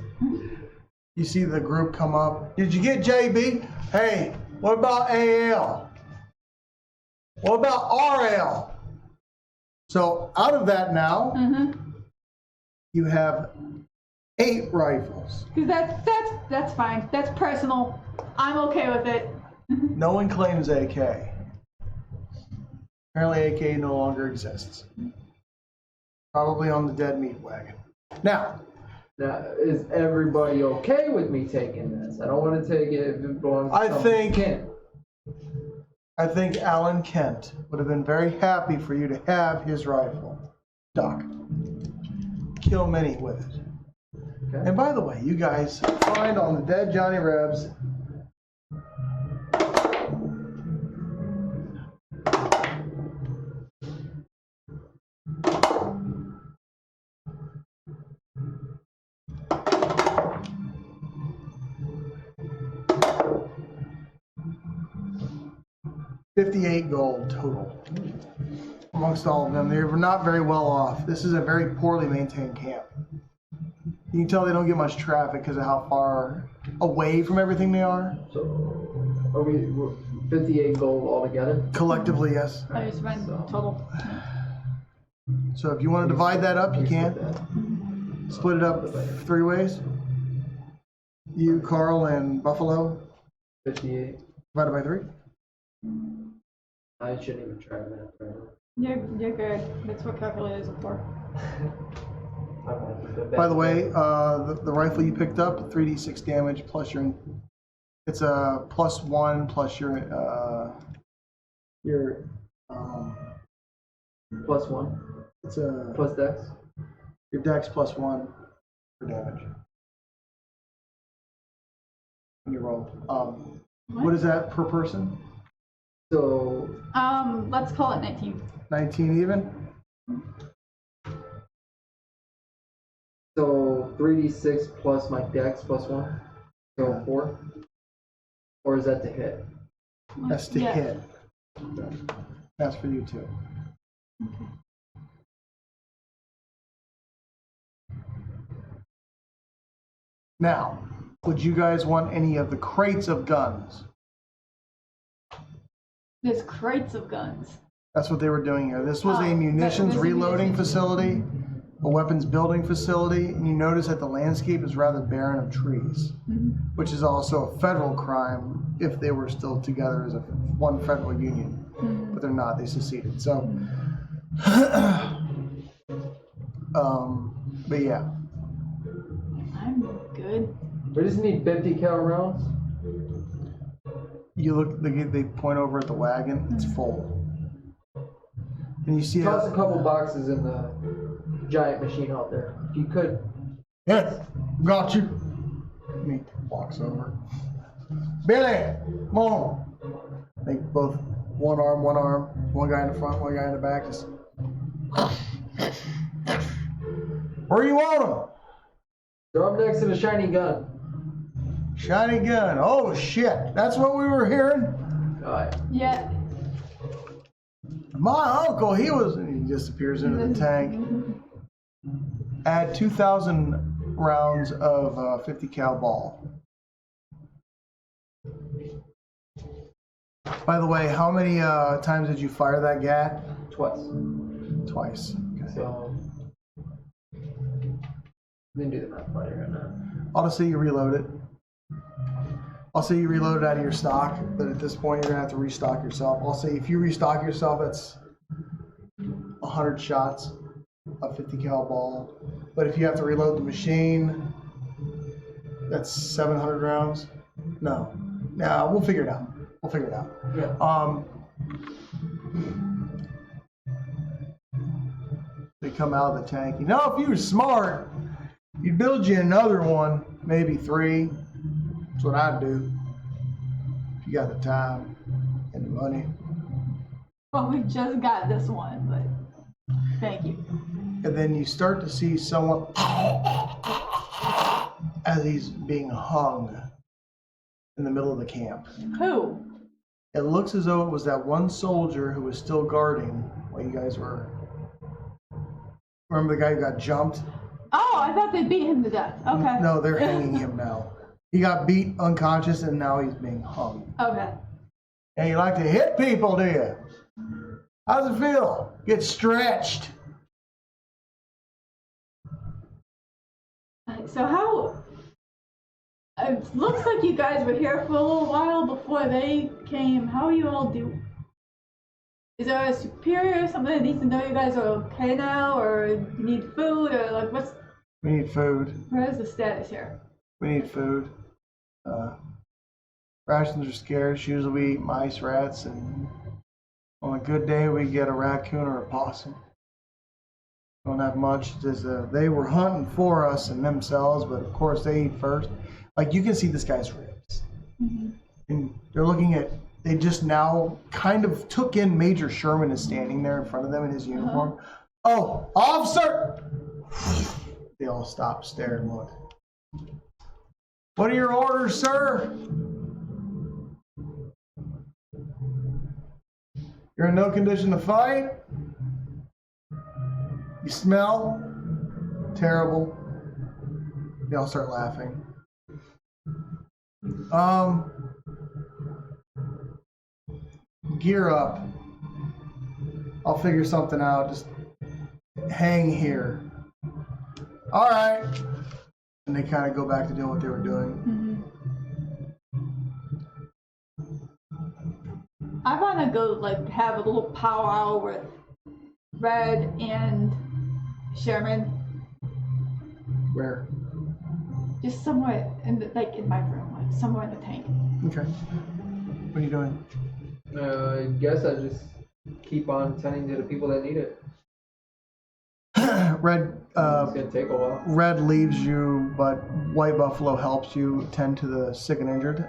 the group come up. Did you get JB? Hey, what about AL? What about RL? So out of that now, you have 8 rifles. Cause that's fine. That's personal. I'm okay with it. No one claims AK. Apparently AK no longer exists. Probably on the dead meat wagon. Now, Is everybody okay with me taking this? I don't want to take it if it belongs to I someone think- who can't. I think Alan Kent would have been very happy for you to have his rifle. Doc. Kill many with it. Okay. And by the way, you guys find on the dead Johnny Rebs $58 gold total amongst all of them. They were not very well off. This is a very poorly maintained camp. You can tell they don't get much traffic because of how far away from everything they are. So, are we're 58 gold altogether? Collectively, yes. I just ran total. So if you want to divide that up, you can. Split it up 3 ways. You, Carl, and Buffalo, 58. divided by 3. I shouldn't even try that. Right? You're good. That's what calculators are for. By the way, the rifle you picked up, 3d6 damage plus it's a +1 plus your +1. it's a Plus dex. your dex +1 for damage. When you roll. What is that per person? So, Let's call it 19. 19 even? so 3d6 plus my dex +1. So 4. Or is that to hit? That's to Yeah. hit. That's for you too. Now, would you guys want any of the crates of guns? There's crates of guns. That's what they were doing here. This was Oh, a munitions there's a reloading munitions. facility, a weapons building facility, and you notice that the landscape is rather barren of trees, which is also a federal crime if they were still together as one federal union. But they're not, they seceded. So, but yeah. I'm good. We just need 50 cal rounds. You look, they point over at the wagon, it's full. And you see Toss a couple boxes in the giant machine out there, if you could. Yes, got you. Me walks over. Billy, come on. They both, one arm, one guy in the front, one guy in the back. Just, where you want him? Throw them next to the shiny gun. Shiny gun. Oh shit, that's what we were hearing. Alright. Yeah. My uncle, he disappears into the tank. Add 2,000 rounds of 50 cal ball. By the way, how many times did you fire that gat? Twice. Twice. Okay. So, then do the math party right now. I'll just say you reload it. I'll say you reload it out of your stock, but at this point you're gonna have to restock yourself. I'll say if you restock yourself, that's 100 shots of 50 cal ball. But if you have to reload the machine, that's 700 rounds. No, we'll figure it out. Yeah. They come out of the tank. You know, if you were smart, you'd build you another one, maybe 3. That's what I'd do. If you got the time and the money. Well, we just got this one, but thank you. And then you start to see someone as he's being hung in the middle of the camp. Who? It looks as though it was that one soldier who was still guarding while you guys were. Remember the guy who got jumped? Oh, I thought they beat him to death. Okay. No, they're hanging him now. He got beat unconscious and now he's being hung. Okay. And you like to hit people, do you? How does it feel? Get stretched. So how? It looks like you guys were here for a little while before they came. How are you all doing? Is there a superior or something that needs to know you guys are okay now, or you need food, or like what's? We need food. Where's the status here? We need food. Rations are scarce. Usually we eat mice, rats, and on a good day we get a raccoon or a possum. Don't have much. They were hunting for us and themselves, but of course they eat first. Like you can see this guy's ribs. And they're looking at, they just now kind of took in Major Sherman is standing there in front of them in his uniform. Oh, officer! They all stop, stare, and look. What are your orders, sir? You're in no condition to fight? You smell terrible. They all start laughing. Gear up. I'll figure something out. Just hang here. All right. And they kind of go back to doing what they were doing. I want to go like have a little powwow with Red and Sherman. Where? Just somewhere in the, like in my room, like somewhere in the tank. Okay. What are you doing? I guess I just keep on tending to the people that need it. Red. It's gonna take a while. Red leaves you, but White Buffalo helps you tend to the sick and injured.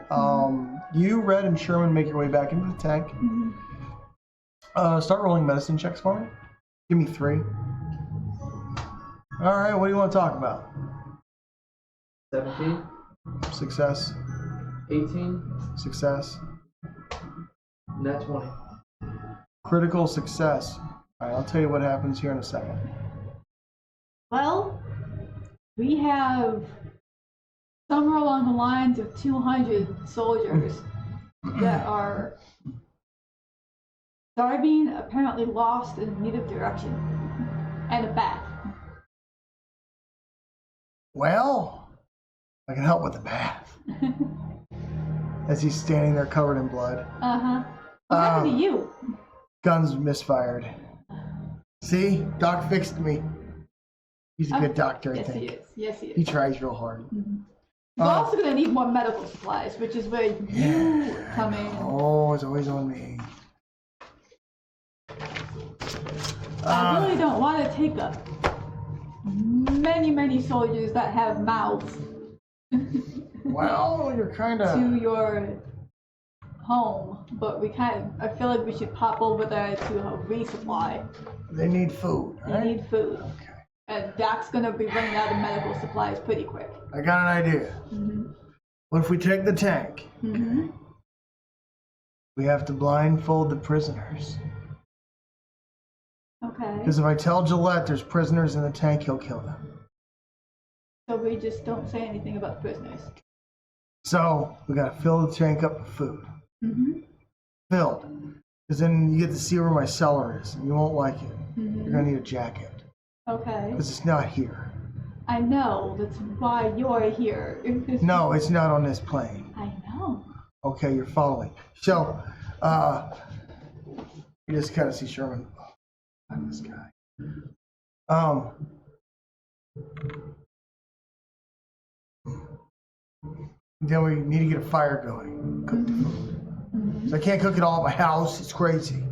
You, Red, and Sherman make your way back into the tank. Start rolling medicine checks for me. Give me 3. All right, what do you want to talk about? 17, Success. 18, Success. net 20. Critical success. All right, I'll tell you what happens here in a second. Well, we have somewhere along the lines of 200 soldiers that are starving, apparently lost, and in need of direction. And a bath. Well, I can help with the bath. As he's standing there covered in blood. Uh-huh. What happened to you? Guns misfired. See? Doc fixed me. He's a good doctor, I Yes, think. he is. Yes, he He is. tries real hard. We're also going to need more medical supplies, which is where you come in. Oh, it's always on me. I really don't want to take up many soldiers that have mouths Well, you're kind of... to your home, but I feel like we should pop over there to a resupply. They need food, They right? need food. Okay. And Doc's gonna be running out of medical supplies pretty quick. I got an idea. What if we take the tank? We have to blindfold the prisoners. Okay. Because if I tell Gillette there's prisoners in the tank, he'll kill them. So we just don't say anything about the prisoners. So we gotta fill the tank up with food. Filled. Because then you get to see where my cellar is, and you won't like it. You're gonna need a jacket. Okay. Because it's not here. I know, that's why you're here. No, it's not on this plane. I know. Okay, you're following. So, you just kind of see Sherman. Oh, this guy. Then we need to get a fire going. Cook the food. So I can't cook it all at my house. It's crazy.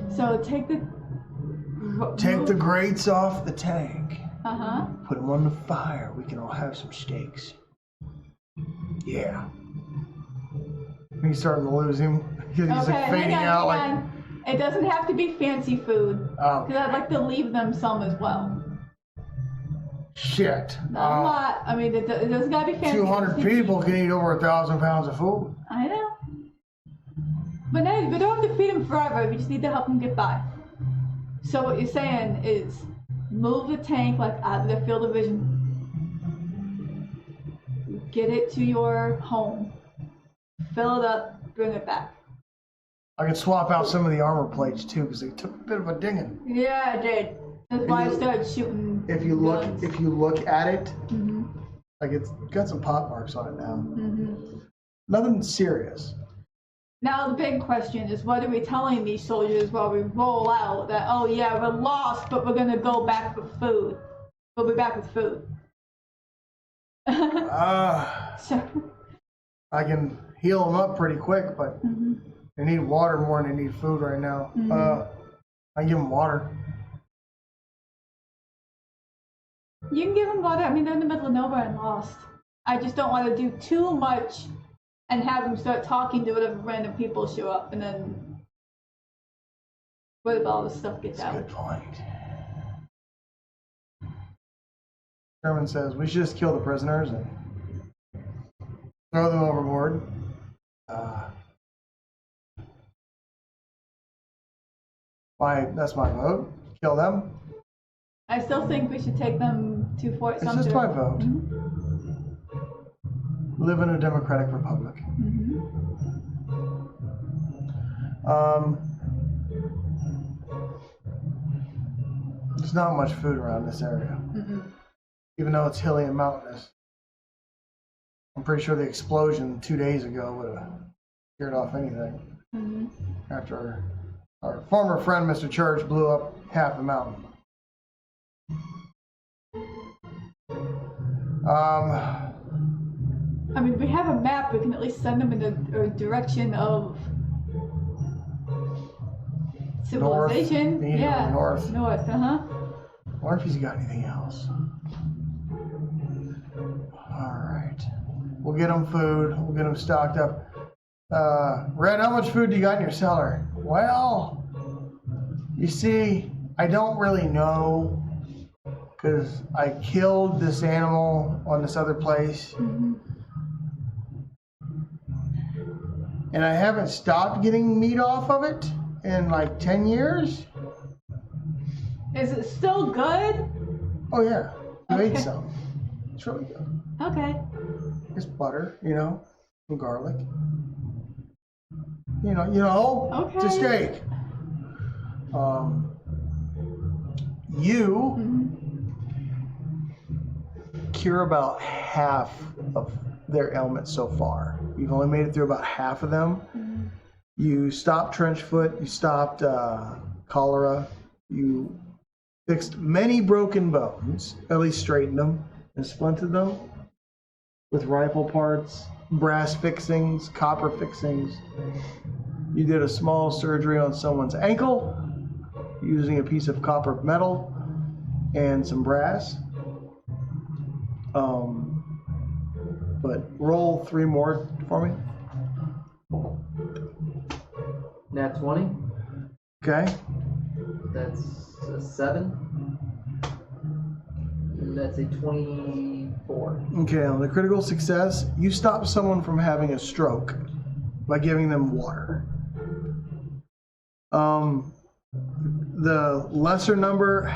So take the grates off the tank. Uh-huh. Put them on the fire. We can all have some steaks. Yeah. He's starting to lose him. He's like fading out. hang on. It doesn't have to be fancy food. Because I'd like to leave them some as well. Shit. Not a lot. I mean, it doesn't gotta be fancy. 200 people can eat over 1,000 pounds of food. I know. But no, we don't have to feed them forever. We just need to help them get by. So what you're saying is move the tank like out of their field of vision. Get it to your home. Fill it up. Bring it back. I could swap out some of the armor plates too, because they took a bit of a dinging. Yeah, I did. That's why I started shooting. If you guns. look at it, like it's got some pot marks on it now. Nothing serious. Now the big question is, what are we telling these soldiers while we roll out that, oh yeah, we're lost, but we're gonna go back with food. We'll be back with food. So, I can heal them up pretty quick, but they need water more than they need food right now. I give them water. you can give them water. I mean, they're in the middle of nowhere and lost. I just don't want to do too much and have them start talking to whatever random people show up, and then what if all this stuff gets That's a out? good point. Sherman says we should just kill the prisoners and throw them overboard. That's my vote. Kill them. I still think we should take them to Fort It's Sumter. just my vote. We live in a democratic republic. There's not much food around this area, even though it's hilly and mountainous. I'm pretty sure the explosion 2 days ago would have scared off anything. After our former friend, Mr. Church, blew up half the mountain. I mean, we have a map. We can at least send them in the direction of civilization. North. Yeah, North. North. Or if he's got anything else. All right. We'll get them food. We'll get them stocked up. Red, how much food do you got in your cellar? Well, you see, I don't really know because I killed this animal on this other place. And I haven't stopped getting meat off of it in like 10 years. Is it still good? Oh yeah, you ate Okay. some. It's really good. Okay. It's butter, some garlic. It's a Okay. steak. You cure about half of their ailments so far. You've only made it through about half of them. You stopped trench foot, you stopped cholera, you fixed many broken bones, at least straightened them and splinted them with rifle parts, brass fixings, copper fixings. You did a small surgery on someone's ankle using a piece of copper metal and some brass. But roll 3 more for me. Nat 20. Okay. That's a 7. And that's a 24. Okay, on the critical success, you stop someone from having a stroke by giving them water. The lesser number,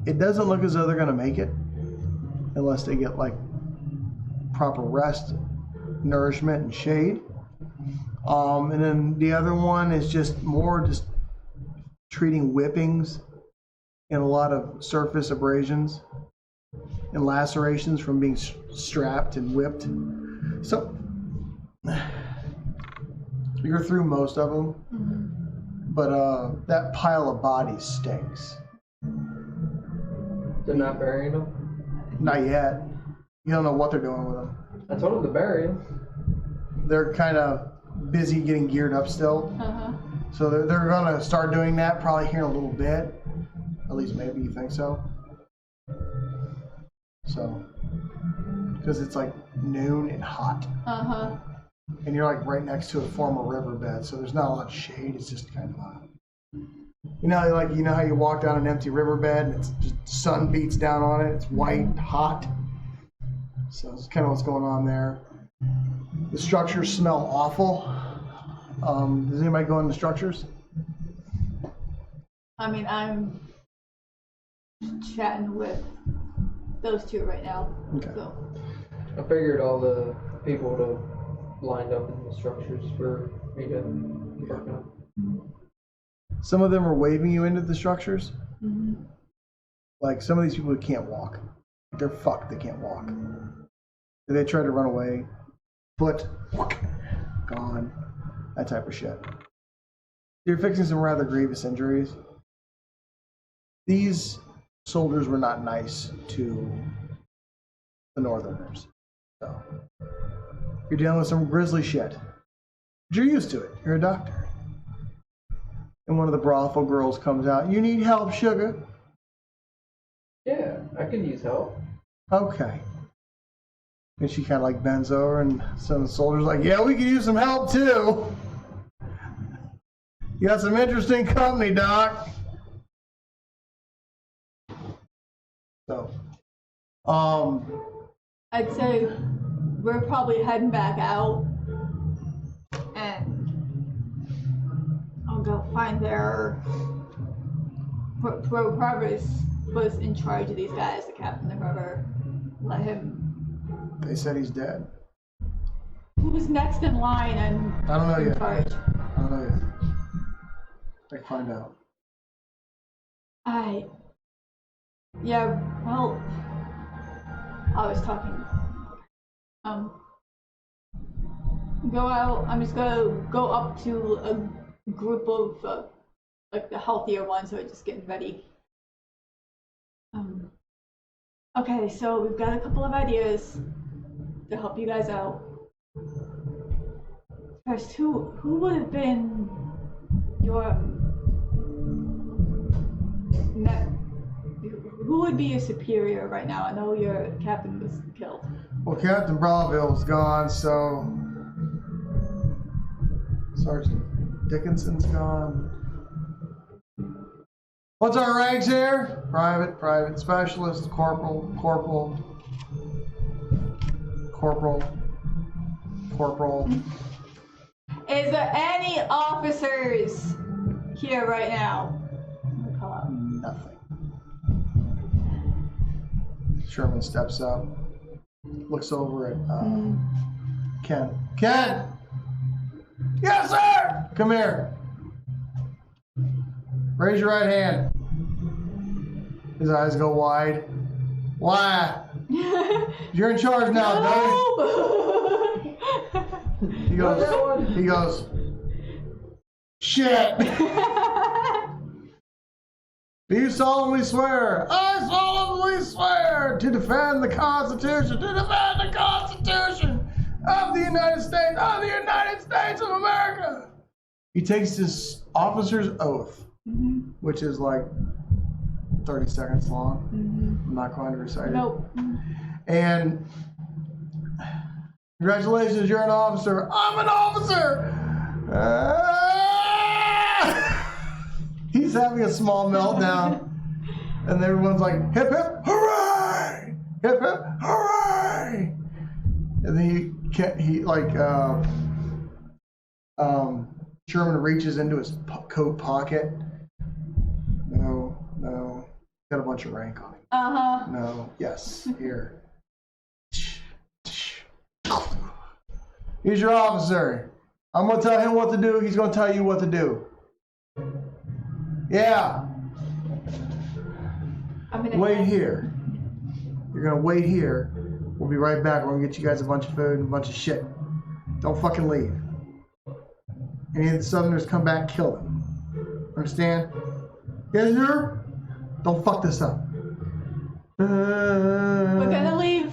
it doesn't look as though they're gonna make it unless they get like proper rest, nourishment, and shade. And then the other one is just treating whippings and a lot of surface abrasions and lacerations from being strapped and whipped. So you're through most of them, but that pile of bodies stinks. They're not burying them? Not yet. You don't know what they're doing with them. I told them to bury them. They're kind of busy getting geared up still. So they're gonna start doing that probably here in a little bit. At least maybe you think so. So, because it's like noon and hot. And you're like right next to a former riverbed, so there's not a lot of shade. It's just kind of you know how you walk down an empty riverbed and it's just sun beats down on it. It's white, hot. So it's kind of what's going on there. The structures smell awful. Does anybody go in the structures? I mean, I'm chatting with those two right now. Okay. So. I figured all the people would have lined up in the structures for me to work on. Some of them are waving you into the structures. Like some of these people can't walk. They're fucked. They can't walk. They try to run away. Foot gone. That type of shit. You're fixing some rather grievous injuries. These soldiers were not nice to the Northerners. So you're dealing with some grisly shit. But you're used to it. You're a doctor. And one of the brothel girls comes out. You need help, sugar? Yeah, I can use help. Okay. And she kind of like bends over, and some of the soldiers like, yeah, we could use some help too. You got some interesting company, Doc. So, I'd say we're probably heading back out, and I'll go find their whoever was in charge of these guys, the captain, whoever. Let him. they said he's dead. Who's next in line and I don't know in yet. charge? I don't know yet. I can find out. Yeah, well, I was talking. Go out. I'm just gonna go up to a group of like the healthier ones who are just getting ready. Okay, so we've got a couple of ideas to help you guys out. First, who would have been your who would be your superior right now? I know your captain was killed. Well, Captain Brawville's gone, so Sergeant Dickinson's gone. What's our ranks here? Private, specialist, corporal, corporal. Is there any officers here right now? Sherman steps up, looks over at Ken. Ken! Yes, sir! Come here. Raise your right hand. His eyes go wide. Why? You're in charge now, Doug. He goes, shit. Do you solemnly swear? I solemnly swear to defend the Constitution, of the United States of America. He takes this officer's oath, which is like 30 seconds long. I'm not going to recite it. Nope. And congratulations, you're an officer. I'm an officer. He's having a small meltdown, and everyone's like, hip hip hooray, hip hip hooray. And then Sherman reaches into his coat pocket. No, got a bunch of rank on him. No, yes, here. He's your officer. I'm gonna tell him what to do. He's gonna tell you what to do. Yeah. Wait here. You're gonna wait here. We'll be right back. We're gonna get you guys a bunch of food and a bunch of shit. Don't fucking leave. Any of the Southerners come back, kill them. Understand? Yes, sir? Don't fuck this up. We're gonna leave.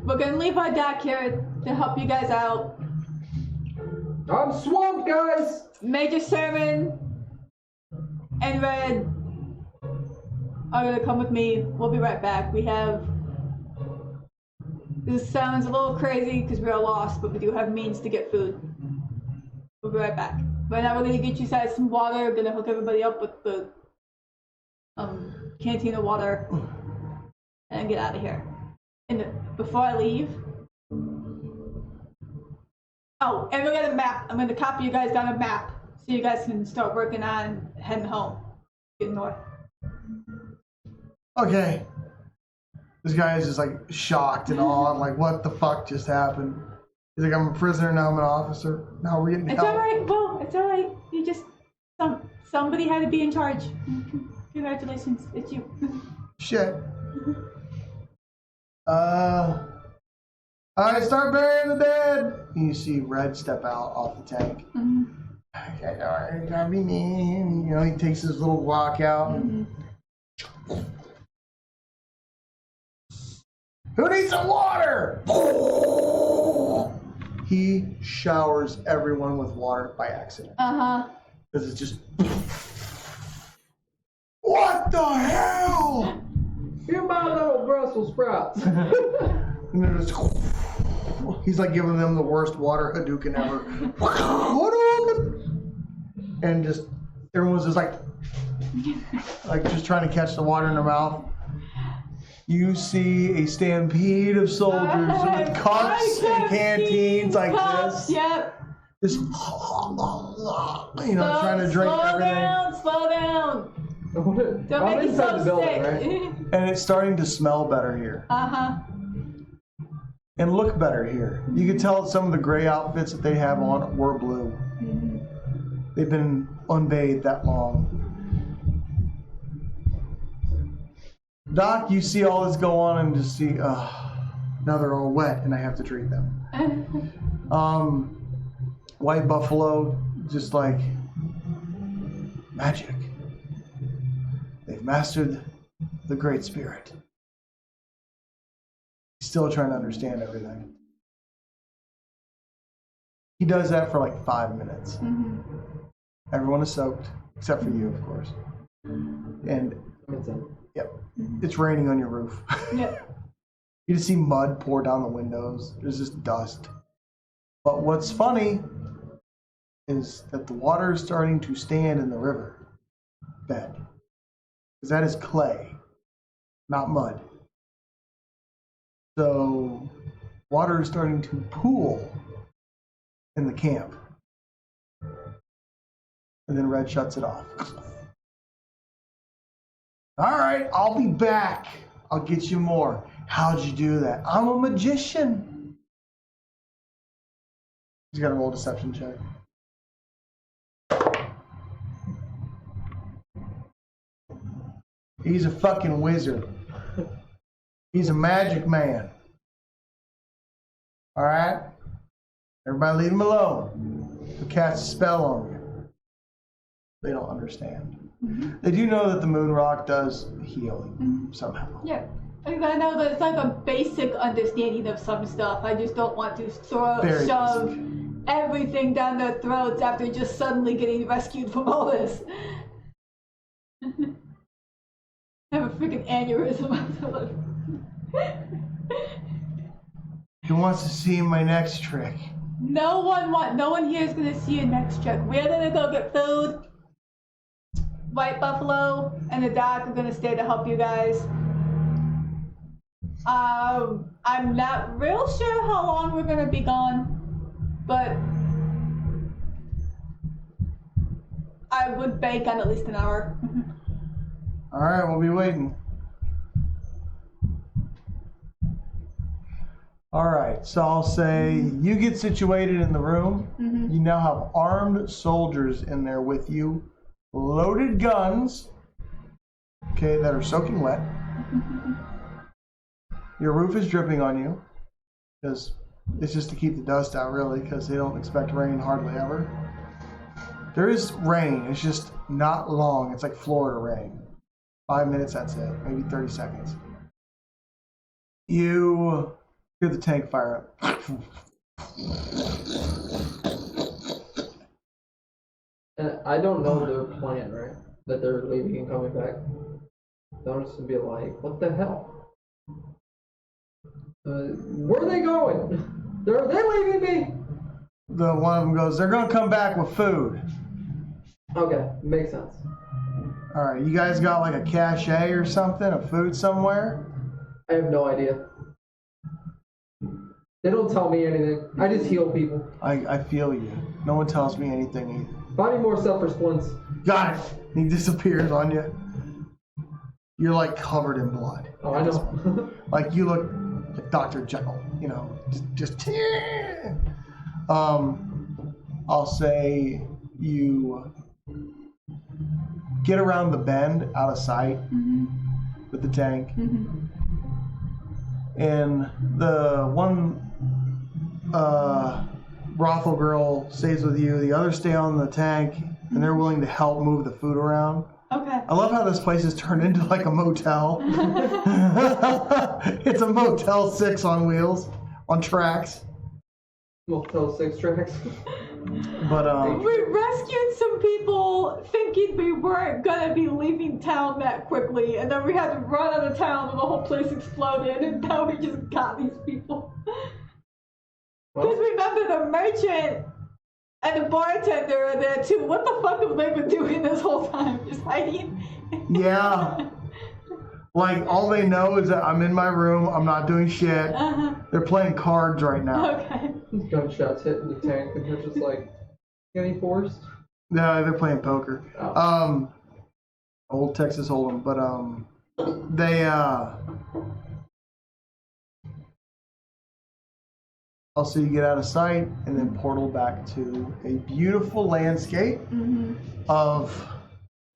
We're gonna leave our dock here to help you guys out. I'm swamped, guys! Major Sherman and Red are gonna come with me. We'll be right back. This sounds a little crazy because we're lost, but we do have means to get food. We'll be right back. Right now we're gonna get you guys some water. We're gonna hook everybody up with the canteen of water and get out of here. And before I leave, oh, and we got a map. I'm gonna copy you guys down a map so you guys can start working on heading home. Get north. Okay. This guy is just like shocked and awed, like what the fuck just happened? He's like, I'm a prisoner, now I'm an officer. Now we're getting help. It's alright, Bo, it's alright. You just, somebody had to be in charge. Congratulations, it's you. Shit. Alright, start burying the dead. And you see Red step out off the tank. Alright, gotta be mean. You know, he takes his little walk out. Who needs some water? He showers everyone with water by accident. Because it's just. What the hell? You're my little Brussels sprouts. And they're just. He's like giving them the worst water Hadouken ever. And just everyone's just like just trying to catch the water in their mouth. You see a stampede of soldiers with cups and canteens like this. Yep. Just, trying to drink everything. Slow down. Don't make yourself sick. Right? And it's starting to smell better here. And look better here. You can tell some of the gray outfits that they have on were blue. They've been unbathed that long. Doc, you see all this go on and just see, now they're all wet and I have to treat them. White Buffalo, just like magic. They've mastered the Great Spirit. He's still trying to understand everything. He does that for like 5 minutes. Everyone is soaked, except for you, of course. And yep, it's raining on your roof. Yep. You just see mud pour down the windows. There's just dust. But what's funny is that the water is starting to stand in the river bed. Because that is clay, not mud. So water is starting to pool in the camp. And then Red shuts it off. All right, I'll be back. I'll get you more. How'd you do that? I'm a magician. He's got to roll a deception check. He's a fucking wizard. He's a magic man. All right? Everybody leave him alone. He'll cast a spell on you. They don't understand. They do know that the moon rock does healing somehow. Yeah. I know that it's like a basic understanding of some stuff. I just don't want to Very shove basic. everything down their throats after just suddenly getting rescued from all this. I have a freaking aneurysm. Who wants to see my next trick? No one here is gonna see your next trick. We're gonna go get food. White Buffalo and the doc are gonna stay to help you guys. I'm not real sure how long we're gonna be gone, but I would bank on at least an hour. All right, we'll be waiting. All right, so I'll say you get situated in the room. You now have armed soldiers in there with you, loaded guns, okay, that are soaking wet. Your roof is dripping on you, because it's just to keep the dust out, really, because they don't expect rain hardly ever. There is rain, it's just not long. It's like Florida rain. 5 minutes, that's it. Maybe 30 seconds. You hear the tank fire up. And I don't know their plan, right? That they're leaving and coming back. They'll just be like, what the hell? Where are they going? Are they leaving me? The one of them goes, they're gonna come back with food. Okay, makes sense. All right, you guys got like a cache or something of food somewhere? I have no idea. They don't tell me anything. I just heal people. I feel you. No one tells me anything either. Buy me more stuff for splints. Got it. He disappears on you. You're like covered in blood. Oh, I know. Like you look like Dr. Jekyll, you know, just I'll say you get around the bend out of sight with the tank. And the one brothel girl stays with you, the others stay on the tank, and they're willing to help move the food around. Okay. I love how this place is turned into like a motel. It's a Motel 6 on wheels, on tracks. Motel 6 tracks. But We rescued some people thinking we weren't gonna be leaving town that quickly, and then we had to run out of town and the whole place exploded, and now we just got these people. Because remember, the merchant and the bartender are there too. What the fuck have they been doing this whole time? Just hiding? yeah, like all they know is that I'm in my room, I'm not doing shit. They're playing cards right now. Okay. Gunshots hitting the tank, and they're just like, getting forced. No, they're playing poker. Oh. Old Texas Hold'em, but they also you get out of sight and then portal back to a beautiful landscape of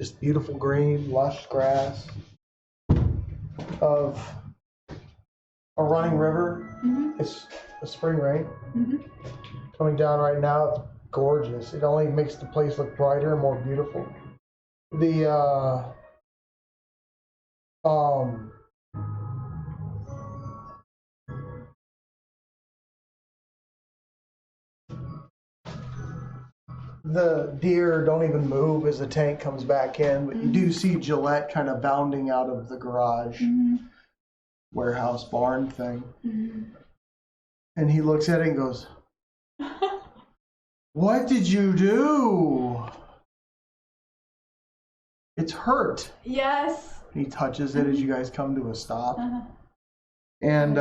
just beautiful green, lush grass, of a running river. It's a spring rain coming down right now. It's gorgeous. It only makes the place look brighter and more beautiful. The deer don't even move as the tank comes back in, but you do see Gillette kind of bounding out of the garage warehouse barn thing. And he looks at it and goes, "What did you do? It's hurt." Yes. He touches it as you guys come to a stop. And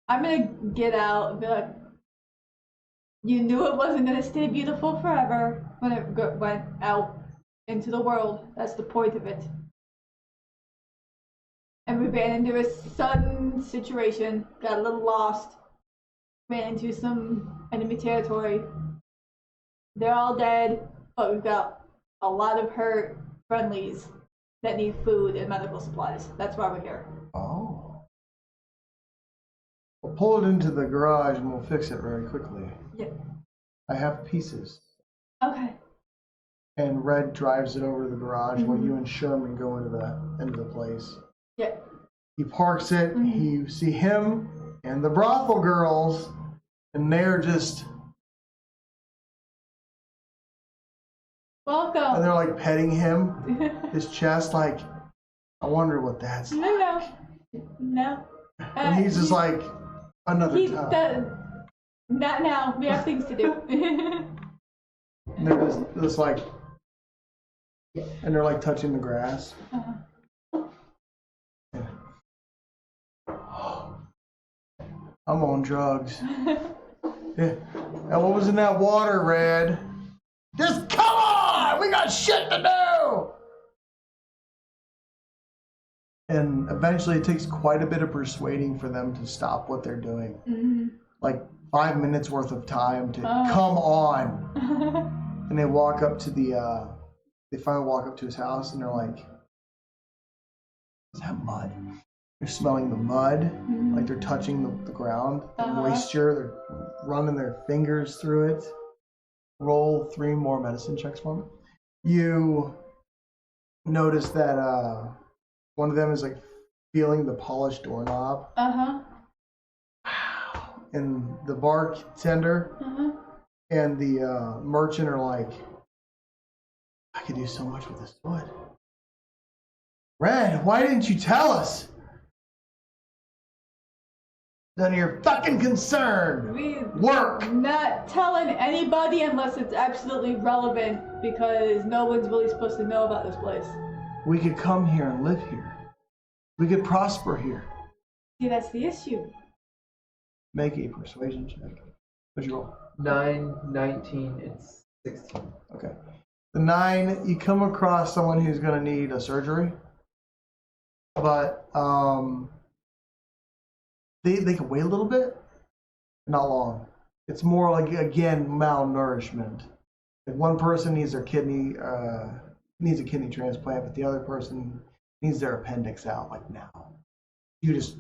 I'm gonna get out and be like, You knew it wasn't gonna stay beautiful forever when it went out into the world. That's the point of it. And we ran into a sudden situation, got a little lost, ran into some enemy territory. They're all dead, but we've got a lot of hurt friendlies that need food and medical supplies. That's why we're here. Oh. We'll pull it into the garage and we'll fix it very quickly. Yeah. I have pieces. Okay. And Red drives it over to the garage while you and Sherman go into the place. Yeah. He parks it. You see him and the brothel girls, and they're just, Welcome. and they're like petting him, his chest, like, I wonder what that's like. No. And he's just like, another time. Not now. We have things to do. And they're just like, and they're like touching the grass. I'm on drugs. Yeah. Now what was in that water, Red? Just come on! We got shit to do! And eventually it takes quite a bit of persuading for them to stop what they're doing. Like 5 minutes worth of time to come on. And they walk up to they finally walk up to his house and they're like, is that mud? They're smelling the mud, like they're touching the ground, the moisture, they're running their fingers through it. Roll 3 more medicine checks for me. You notice that one of them is like feeling the polished doorknob. And the bartender and the merchant are like, I could do so much with this wood. Red, why didn't you tell us? None of your fucking concern. Work. Not telling anybody unless it's absolutely relevant, because no one's really supposed to know about this place. We could come here and live here. We could prosper here. See, that's the issue. Make a persuasion check. What'd you roll? 9, 19, and 16. Okay. The 9, you come across someone who's going to need a surgery, but they can wait a little bit, not long. It's more like, again, malnourishment. Like one person needs their kidney, needs a kidney transplant, but the other person needs their appendix out, like now. You just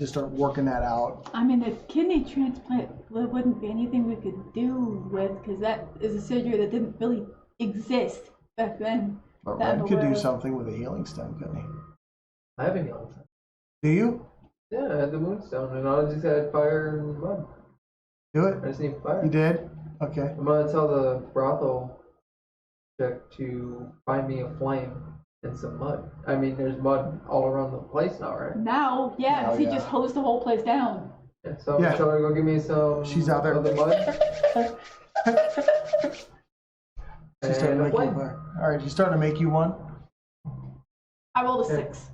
start working that out. I mean, the kidney transplant wouldn't be anything we could do with, because that is a surgery that didn't really exist back then. But Red could do something with a healing stem, couldn't he? I have a healing. Do you? Yeah, I had the moonstone, and I just had fire and mud. Do it? I just need fire. You did? Okay. I'm gonna tell the brothel chick to find me a flame and some mud. I mean, there's mud all around the place now, right? Now, yeah, Now, he yeah. just hosed the whole place down. Yeah, so I'm gonna tell her to go give me some. She's out there. of the mud. She's starting to and a make you flame. fire. All right, she's starting to make you one. I rolled a 6.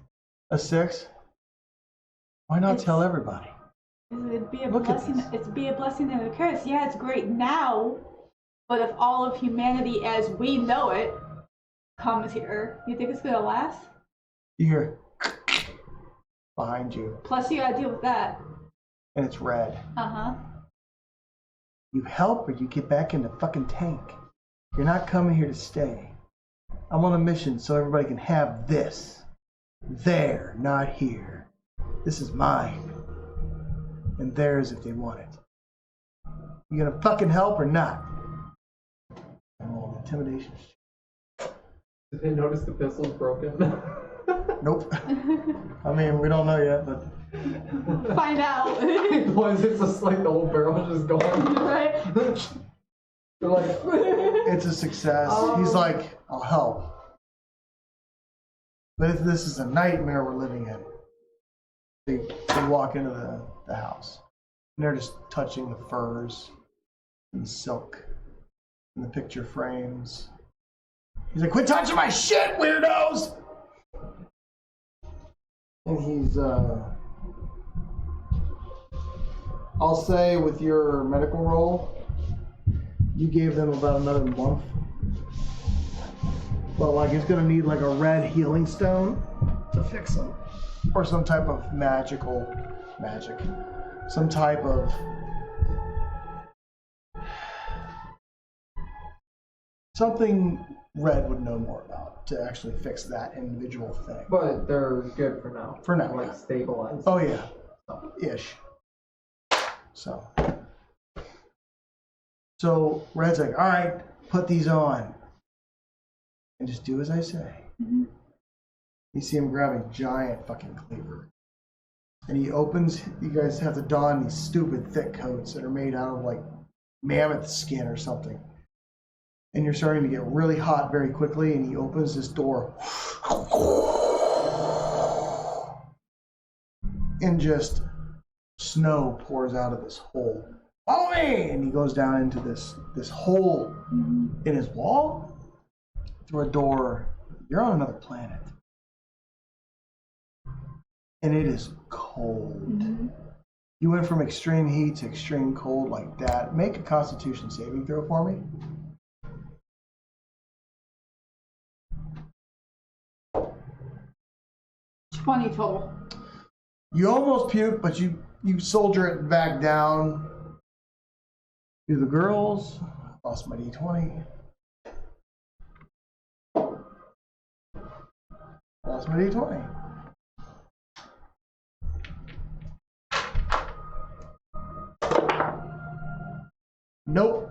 A 6? Why not tell everybody? It'd be a Look at blessing. this. It'd be a blessing and a curse. Yeah, it's great now, but if all of humanity as we know it comes here, you think it's gonna last? You hear behind you, Plus, you gotta deal with that. and it's Red. You help or you get back in the fucking tank. You're not coming here to stay. I'm on a mission so everybody can have this. There, not here. This is mine. And theirs if they want it. You gonna fucking help or not? Oh, intimidation. Did they notice the pistol's broken? Nope. I mean, we don't know yet, but Find out. Boys, it's just like the whole barrel just gone. Right? They're like, it's a success. He's like, I'll help. But if this is a nightmare we're living in, they walk into the house and they're just touching the furs and the silk and the picture frames. He's like, quit touching my shit, weirdos! And I'll say with your medical roll, you gave them about another month. But like it's gonna need like a red healing stone to fix them. Or some type of magic. Some type of something Red would know more about to actually fix that individual thing. But they're good for now. For now, Like yeah. stabilized. Oh yeah. Ish. So Red's like, all right, put these on. And just do as I say. Mm-hmm. You see him grab a giant fucking cleaver. And he opens, you guys have to don these stupid thick coats that are made out of like mammoth skin or something. And you're starting to get really hot very quickly, and he opens this door. And just snow pours out of this hole. Follow me! And he goes down into this hole in his wall through a door. You're on another planet. And it is cold. Mm-hmm. You went from extreme heat to extreme cold like that. Make a Constitution saving throw for me. $20 total. You almost puke, but you soldier it back down. Do the girls. Lost my D20. Lost my D20. Nope.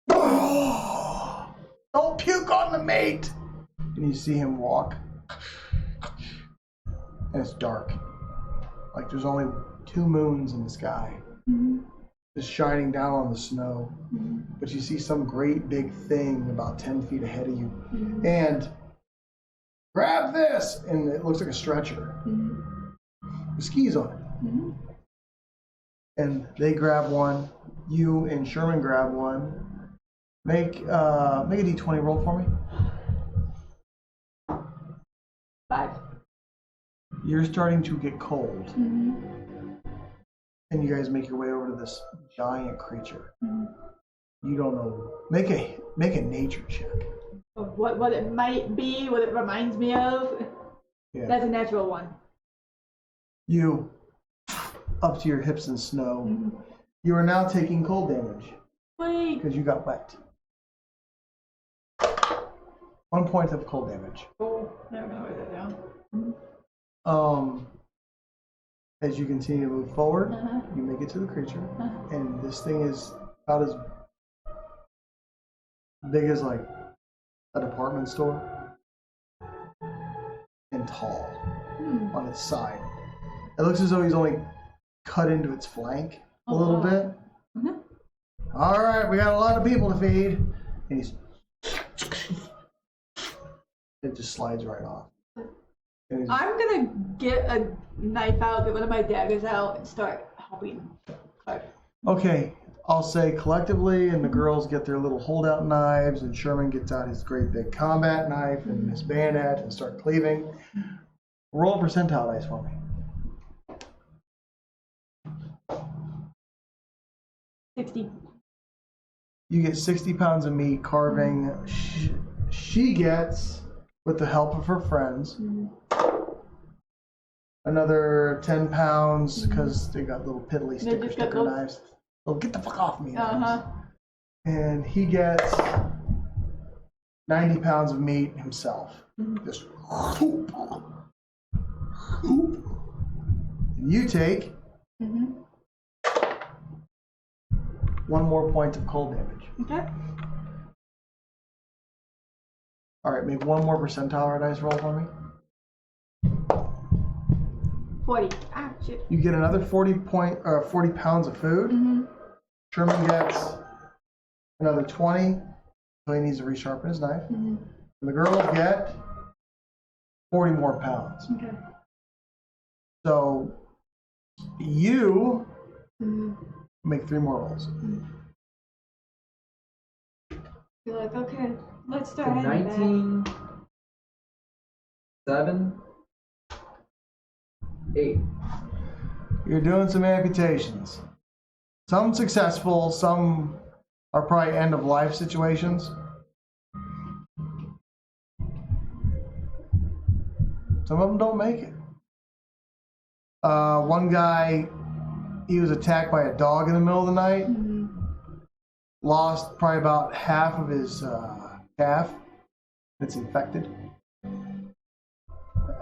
Don't puke on the mate. And you see him walk. And it's dark. Like there's only 2 moons in the sky. Just shining down on the snow. But you see some great big thing about 10 feet ahead of you. And grab this! And it looks like a stretcher. With skis on it. And they grab one. You and Sherman grab one. Make a D20 roll for me. 5. You're starting to get cold. And you guys make your way over to this giant creature. You don't know. Make a nature check. What it might be, what it reminds me of. Yeah. That's a natural one. You up to your hips in snow. You are now taking cold damage Wait. because you got wet. 1 point of cold damage. Oh, never gonna write that down. As you continue to move forward, you make it to the creature, and this thing is about as big as like a department store and tall on its side. It looks as though he's only cut into its flank a little bit. All right, we got a lot of people to feed, and it just slides right off. I'm gonna get a knife out, get one of my daggers out, and start helping. Okay, I'll say collectively, and the girls get their little holdout knives, and Sherman gets out his great big combat knife and his bayonet and start cleaving. Roll a percentile dice for me. 60. You get 60 pounds of meat carving. She gets, with the help of her friends, another 10 pounds because they got little piddly sticker knives. Oh, get the fuck off me. And he gets 90 pounds of meat himself. Just whoop. And you take 1 more point of cold damage. Okay. All right, make 1 more percentile dice roll for me. 40. Ah, shit. You get another 40 pounds of food. Sherman gets another 20, so he needs to resharpen his knife. And the girls get 40 more pounds. Okay. So you make 3 more rolls. You're like, okay, let's start. 19, 7, 8. You're doing some amputations. Some successful, some are probably end of life situations. Some of them don't make it. One guy, he was attacked by a dog in the middle of the night. Lost probably about half of his calf. It's infected.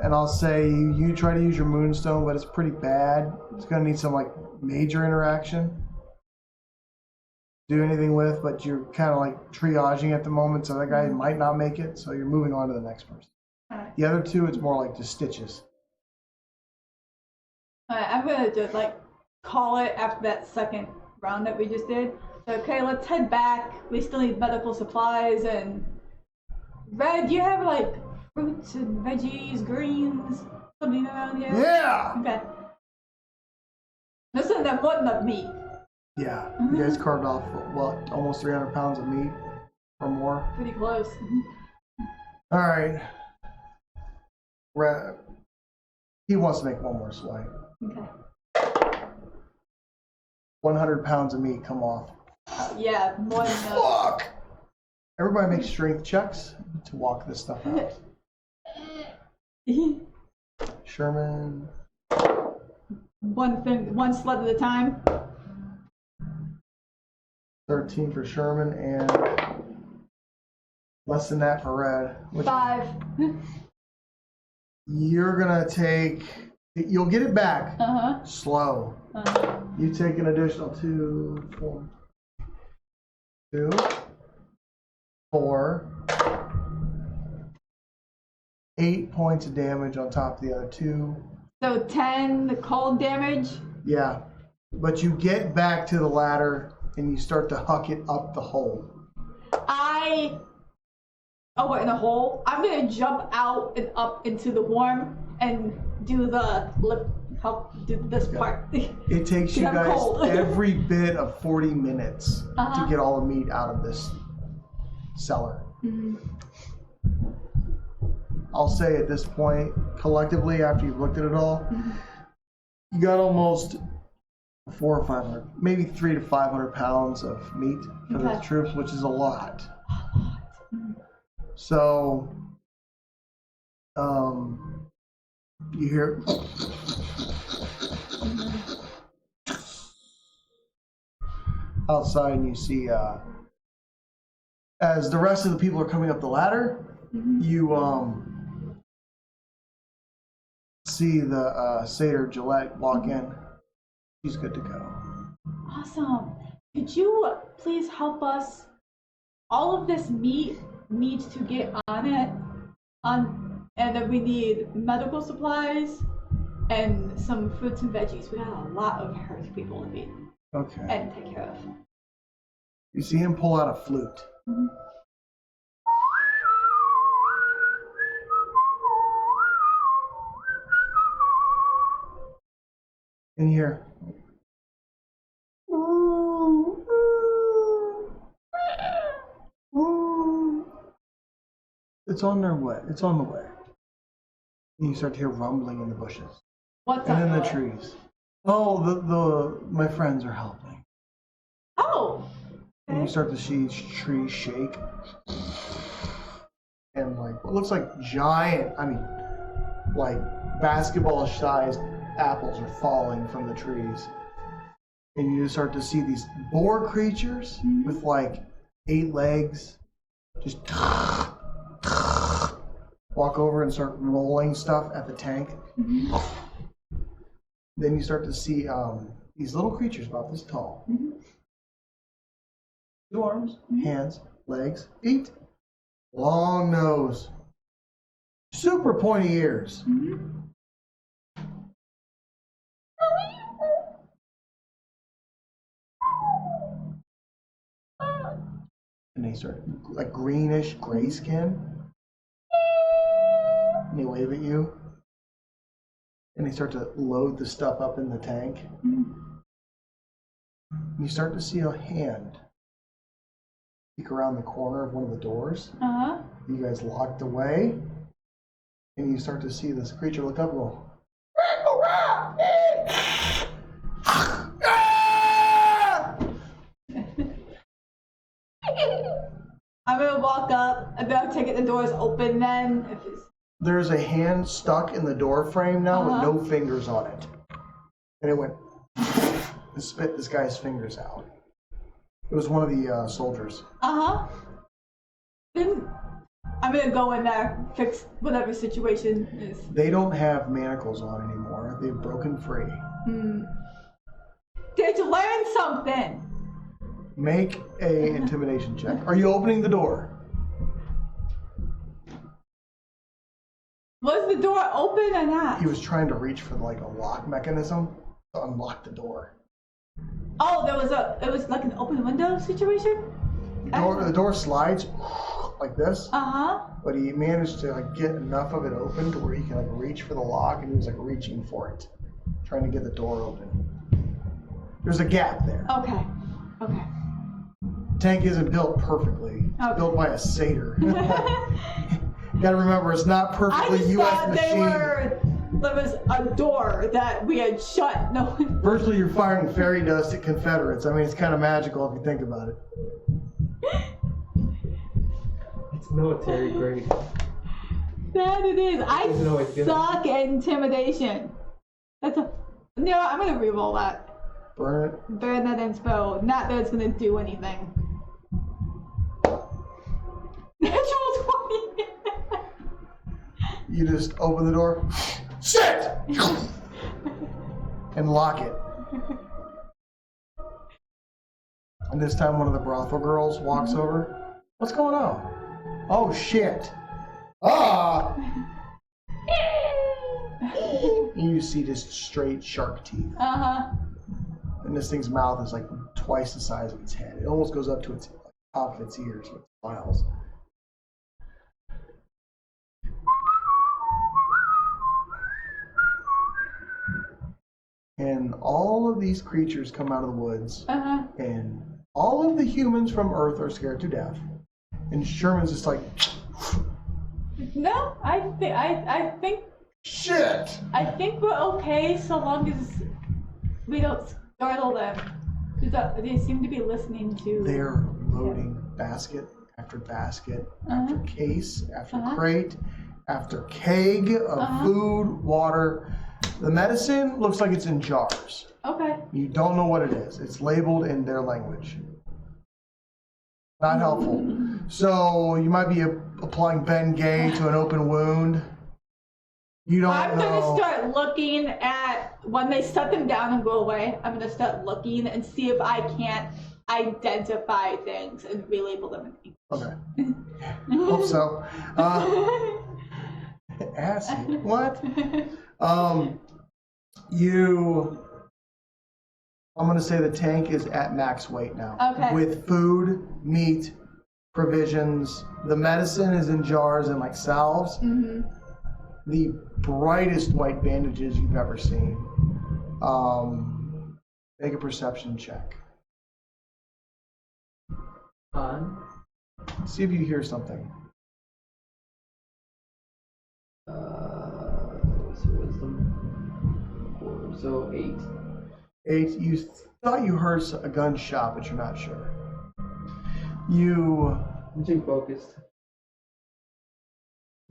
And I'll say you try to use your moonstone, but it's pretty bad. It's gonna need some like major interaction. Do anything with, but you're kind of like triaging at the moment, so that guy might not make it, so you're moving on to the next person. The other two, it's more like just stitches. I'm gonna just like call it after that second round that we just did. So, okay, let's head back. We still need medical supplies and Red, do you have like fruits and veggies, greens, something around here? Yeah! Okay. Listen, that wasn't of meat. Yeah, you guys carved off, what, almost 300 pounds of meat or more? Pretty close. All right. He wants to make one more swipe. Okay. 100 pounds of meat come off. Yeah, more than enough. Fuck! Everybody make strength checks to walk this stuff out. Sherman. One sled at a time. 13 for Sherman and less than that for Red. 5. You're gonna take, you'll get it back. Uh-huh. Slow. You take an additional 2, 4, 2, 4, 8 points of damage on top of the other 2. So 10, the cold damage. Yeah, but you get back to the ladder and you start to huck it up the hole. Oh, what, in a hole? I'm gonna jump out and up into the worm and do the lip, help do this part. It takes you I'm guys cold. every bit of 40 minutes to get all the meat out of this cellar. I'll say at this point, collectively, after you've looked at it all, you got almost 400 or 500, maybe 300 to 500 pounds of meat for the troops, which is a lot. So, you hear outside, and you see as the rest of the people are coming up the ladder, you see the Satyr Gillette walk in. She's good to go. Awesome. Could you please help us? All of this meat needs to get on it, and then we need medical supplies and some fruits and veggies. We got a lot of hurt people to feed Okay. and take care of. You see him pull out a flute. In here. It's on their way. It's on the way. And you start to hear rumbling in the bushes. What's And on in the way? trees. Oh, my friends are helping. Oh. And you start to see trees shake. And like what looks like giant, like basketball-sized apples are falling from the trees. And you start to see these boar creatures with like 8 legs just walk over and start rolling stuff at the tank. Then you start to see these little creatures about this tall. 2 arms, hands, legs, feet, long nose, super pointy ears. And they start like greenish gray skin. And they wave at you. And they start to load the stuff up in the tank. And you start to see a hand peek around the corner of one of the doors. You guys locked away. And you start to see this creature look up and go. I'm gonna walk up. I'm gonna take it. The door's open. Then if it's There's a hand stuck in the door frame now with no fingers on it. And it went and spit this guy's fingers out. It was one of the soldiers. Then I'm gonna go in there, fix whatever situation is. They don't have manacles on anymore. They've broken free. Did you learn something? Make a intimidation check. Are you opening the door? Was the door open or not? He was trying to reach for like a lock mechanism to unlock the door. Oh, it was like an open window situation? The door slides like this, Uh-huh. but he managed to like get enough of it open to where he can like reach for the lock, and he was like reaching for it, trying to get the door open. There's a gap there. Okay. Okay. Tank isn't built perfectly. It's Okay. built by a satyr. You gotta remember, it's not I perfectly just U.S. thought machine. there was a door that we had shut. No. Firstly, you're firing fairy dust at Confederates. I mean, it's kind of magical if you think about it. It's military grade. That it is. I No, it's good. suck at intimidation. I'm gonna re-roll that. Burn it. Burn that inspo. Not that it's gonna do anything. Natural 20. You just open the door, sit, and lock it. And this time one of the brothel girls walks over. What's going on? Oh shit. Ah! And you see just straight shark teeth. Uh-huh. And this thing's mouth is like twice the size of its head. It almost goes up to its top of its ears with smiles. And all of these creatures come out of the woods, Uh-huh. and all of the humans from Earth are scared to death. And Sherman's just like, No, I think we're okay so long as we don't startle them. They seem to be listening to. they're loading basket after basket, after case, after crate, after keg of food, water. The medicine looks like it's in jars. Okay. You don't know what it is. It's labeled in their language. Not helpful. So you might be applying Bengay to an open wound. You don't I'm know. gonna start looking at when they set them down and go away. I'm gonna start looking and see if I can't identify things and relabel them in English. Okay. Hope so. Acid. What? I'm gonna say the tank is at max weight now. Okay. With food, meat, provisions. The medicine is in jars and like salves. The brightest white bandages you've ever seen. Make a perception check. See if you hear something. What's your wisdom? So 8. 8. You thought you heard a gunshot, but you're not sure. I'm too focused.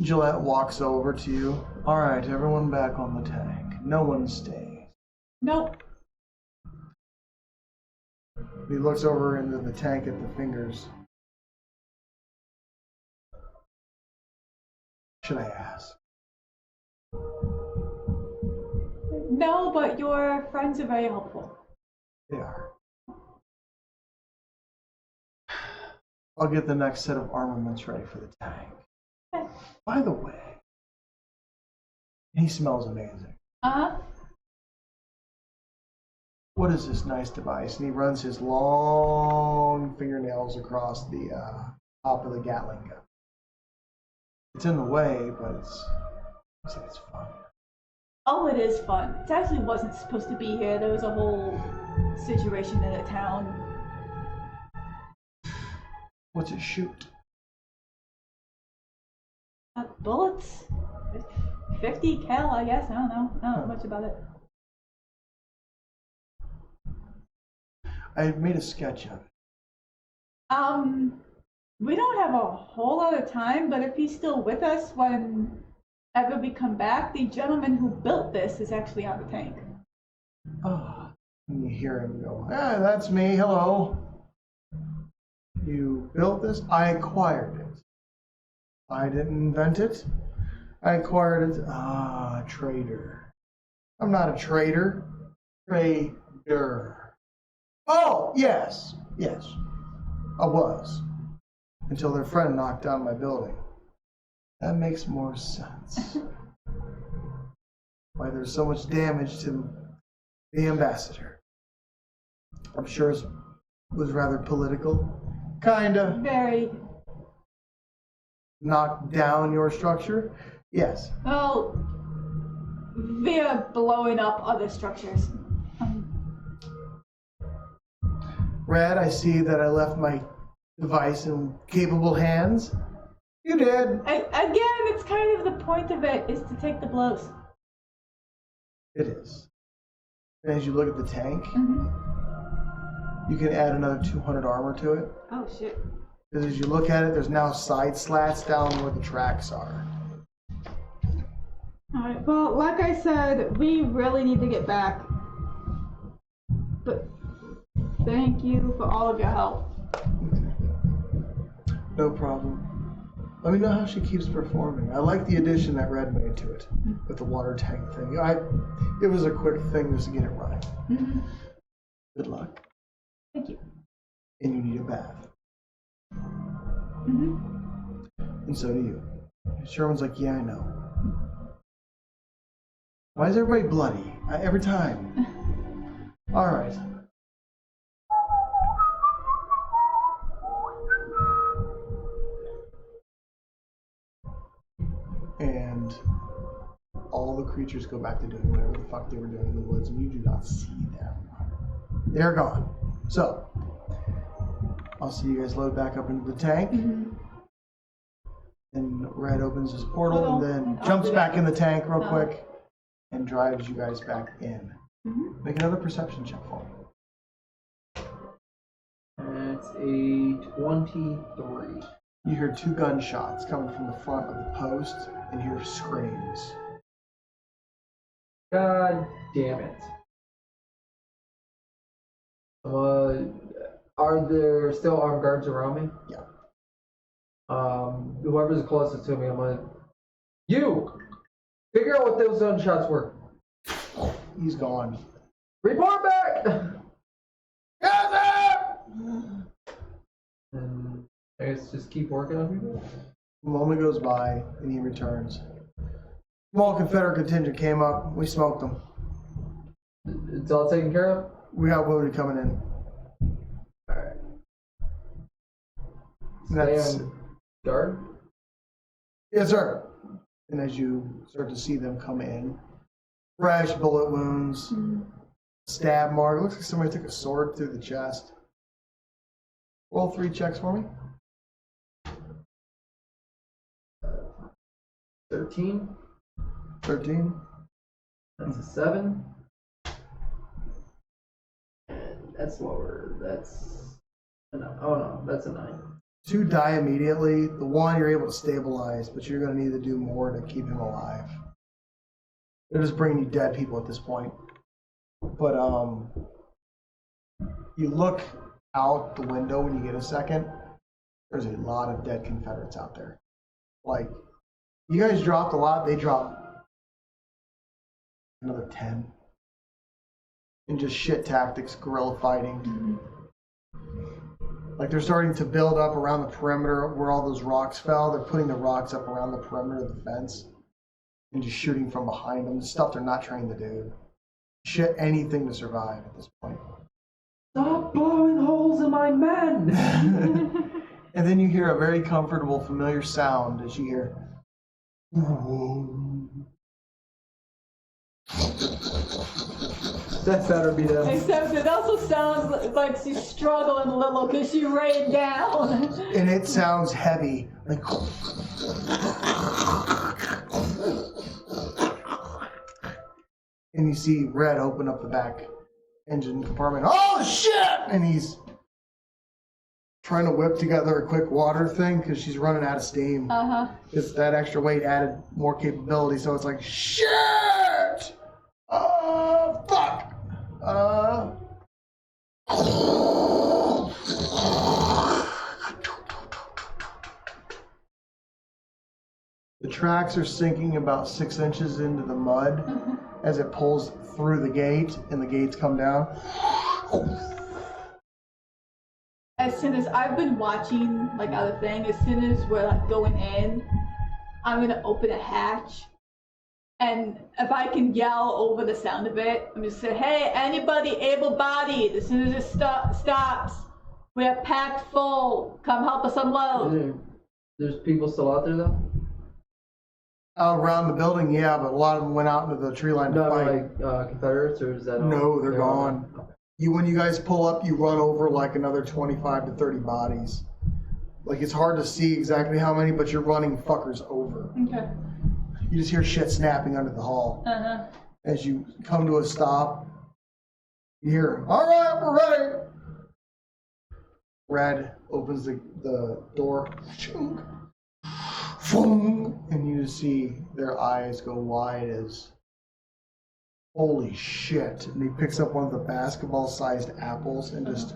Gillette walks over to you. All right, everyone back on the tank. No one stays. Nope. He looks over into the tank at the fingers. Should I ask? No, but your friends are very helpful. They are. I'll get the next set of armaments ready for the tank. Okay. By the way, he smells amazing. What is this nice device? And he runs his long fingernails across the top of the Gatling gun. It's in the way, but looks like it's fun. Oh, it is fun. It actually wasn't supposed to be here. There was a whole situation in the town. What's it shoot? Bullets? 50 cal, I guess. I don't know much about it. I made a sketch of it. We don't have a whole lot of time, but if he's still with us whenever we come back, the gentleman who built this is actually on the tank. Oh, and you hear him go, "Yeah, that's me. Hello. You built this? I acquired it. I didn't invent it. I acquired it. Ah, trader. I'm not a trader. Trader. Oh, yes. Yes. I was. Until their friend knocked down my building. That makes more sense. Why there's so much damage to the ambassador. I'm sure it was rather political. Kinda. Very. Knocked down your structure? Yes. Well, via blowing up other structures. Red, I see that I left my device in capable hands. You did. Again, it's kind of the point of it is to take the blows. It is. And as you look at the tank, Mm-hmm. you can add another 200 armor to it. Oh shit. Because as you look at it, there's now side slats down where the tracks are. Alright, well, like I said, we really need to get back. But thank you for all of your help. No problem. Let me know how she keeps performing. I like the addition that Red made to it with the water tank thing. It was a quick thing just to get it right. Mm-hmm. Good luck. Thank you. And you need a bath. Mm-hmm. And so do you. Sherman's like, yeah, I know. Why is everybody bloody? Every time. All right. And all the creatures go back to doing whatever the fuck they were doing in the woods, and you do not see them. They're gone. So, I'll see you guys load back up into the tank. Mm-hmm. And Red opens his portal and then I'll jumps do back that. in the tank real Oh. quick and drives you guys back in. Mm-hmm. Make another perception check for me. That's a 23. You hear 2 gunshots coming from the front of the post and hear screams. God damn it. Are there still armed guards around me? Yeah. Whoever's closest to me, I'm gonna... You! Figure out what those gunshots were. He's gone. Report back! Yes, And I guess just keep working on people? A moment goes by and he returns. Small Confederate contingent came up. We smoked them. It's all taken care of? We got wounded coming in. Alright. That's- Stay on guard? Yes, sir. And as you start to see them come in, fresh bullet wounds, stab mark. Looks like somebody took a sword through the chest. Roll 3 checks for me. 13. 13. That's a 7. And that's lower. That's a 9. Oh no, that's a 9. 2 die immediately. The 1 you're able to stabilize, but you're going to need to do more to keep him alive. They're just bringing you dead people at this point. But you look out the window when you get a second. There's a lot of dead Confederates out there. Like, you guys dropped a lot. They dropped another 10. And just shit tactics, guerrilla fighting. Like, they're starting to build up around the perimeter where all those rocks fell. They're putting the rocks up around the perimeter of the fence and just shooting from behind them. Stuff they're not trained to do. Shit, anything to survive at this point. Stop blowing holes in my men! And then you hear a very comfortable, familiar sound as you hear. That better be them. Except it also sounds like she's struggling a little because she ran down. And it sounds heavy. Like. And you see Red open up the back engine compartment. Oh shit! And he's trying to whip together a quick water thing because she's running out of steam. It's that extra weight added more capability, so it's like, shit! Fuck! The tracks are sinking about 6 inches into the mud as it pulls through the gate, and the gates come down. As soon as I've been watching, like, other thing, as soon as we're, like, going in, I'm gonna open a hatch. And if I can yell over the sound of it, I'm just say, hey, anybody able-bodied, as soon as it stops, we are packed full. Come help us unload. There's people still out there though? Around the building, yeah, but a lot of them went out into the tree line to No, fight. like Confederates, or is that all? No, they're all gone. When you guys pull up, you run over like another 25 to 30 bodies. Like, it's hard to see exactly how many, but you're running fuckers over. Okay. You just hear shit snapping under the hall. As you come to a stop, you hear, all right, we're ready. Red opens the door, and you see their eyes go wide as, holy shit. And he picks up one of the basketball-sized apples and just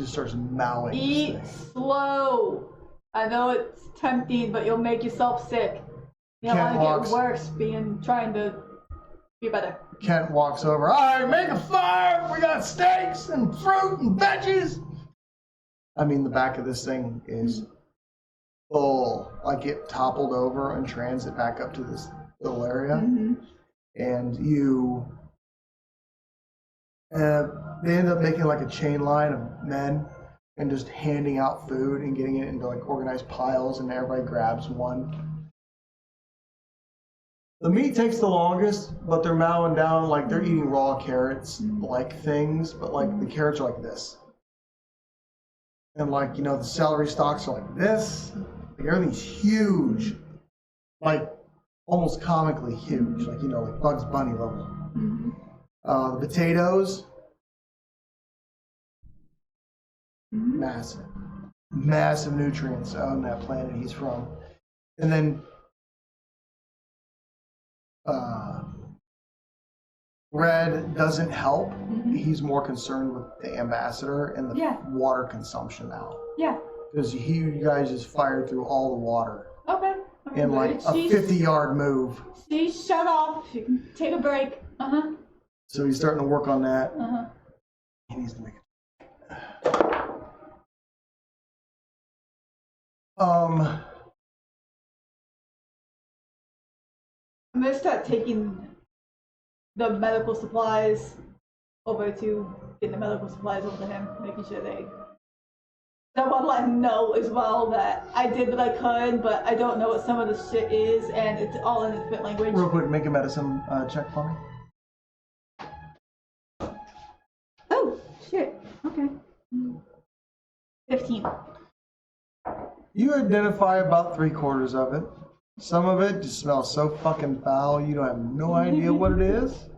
starts mowing. Eat slow. I know it's tempting, but you'll make yourself sick. You don't want to get worse trying to be better. Kent walks over. All right, make a fire. We got steaks and fruit and veggies. I mean, the back of this thing is full. Like, it toppled over in transit back up to this little area. And they end up making like a chain line of men and just handing out food and getting it into like organized piles, and everybody grabs one. The meat takes the longest, but they're mowing down, like they're eating raw carrots like things, but like the carrots are like this. And like, you know, the celery stalks are like this. Like, everything's huge. Like, almost comically huge. Like, you know, like Bugs Bunny level. The potatoes, massive. Massive nutrients on that planet he's from. And then Red doesn't help. He's more concerned with the ambassador and the water consumption now. Yeah. Because you guys just fired through all the water. Okay. In like a 50-yard move. She's shut off. She can take a break. So he's starting to work on that. He needs to make it. I'm gonna start taking the medical supplies over to get the medical supplies over to him, making sure I want to let him know as well that I did what I could, but I don't know what some of the shit is, and it's all in a different language. Real quick, make a medicine check for me. Oh, shit. Okay. 15. You identify about 3/4 of it. Some of it just smells so fucking foul, you don't have no idea what it is.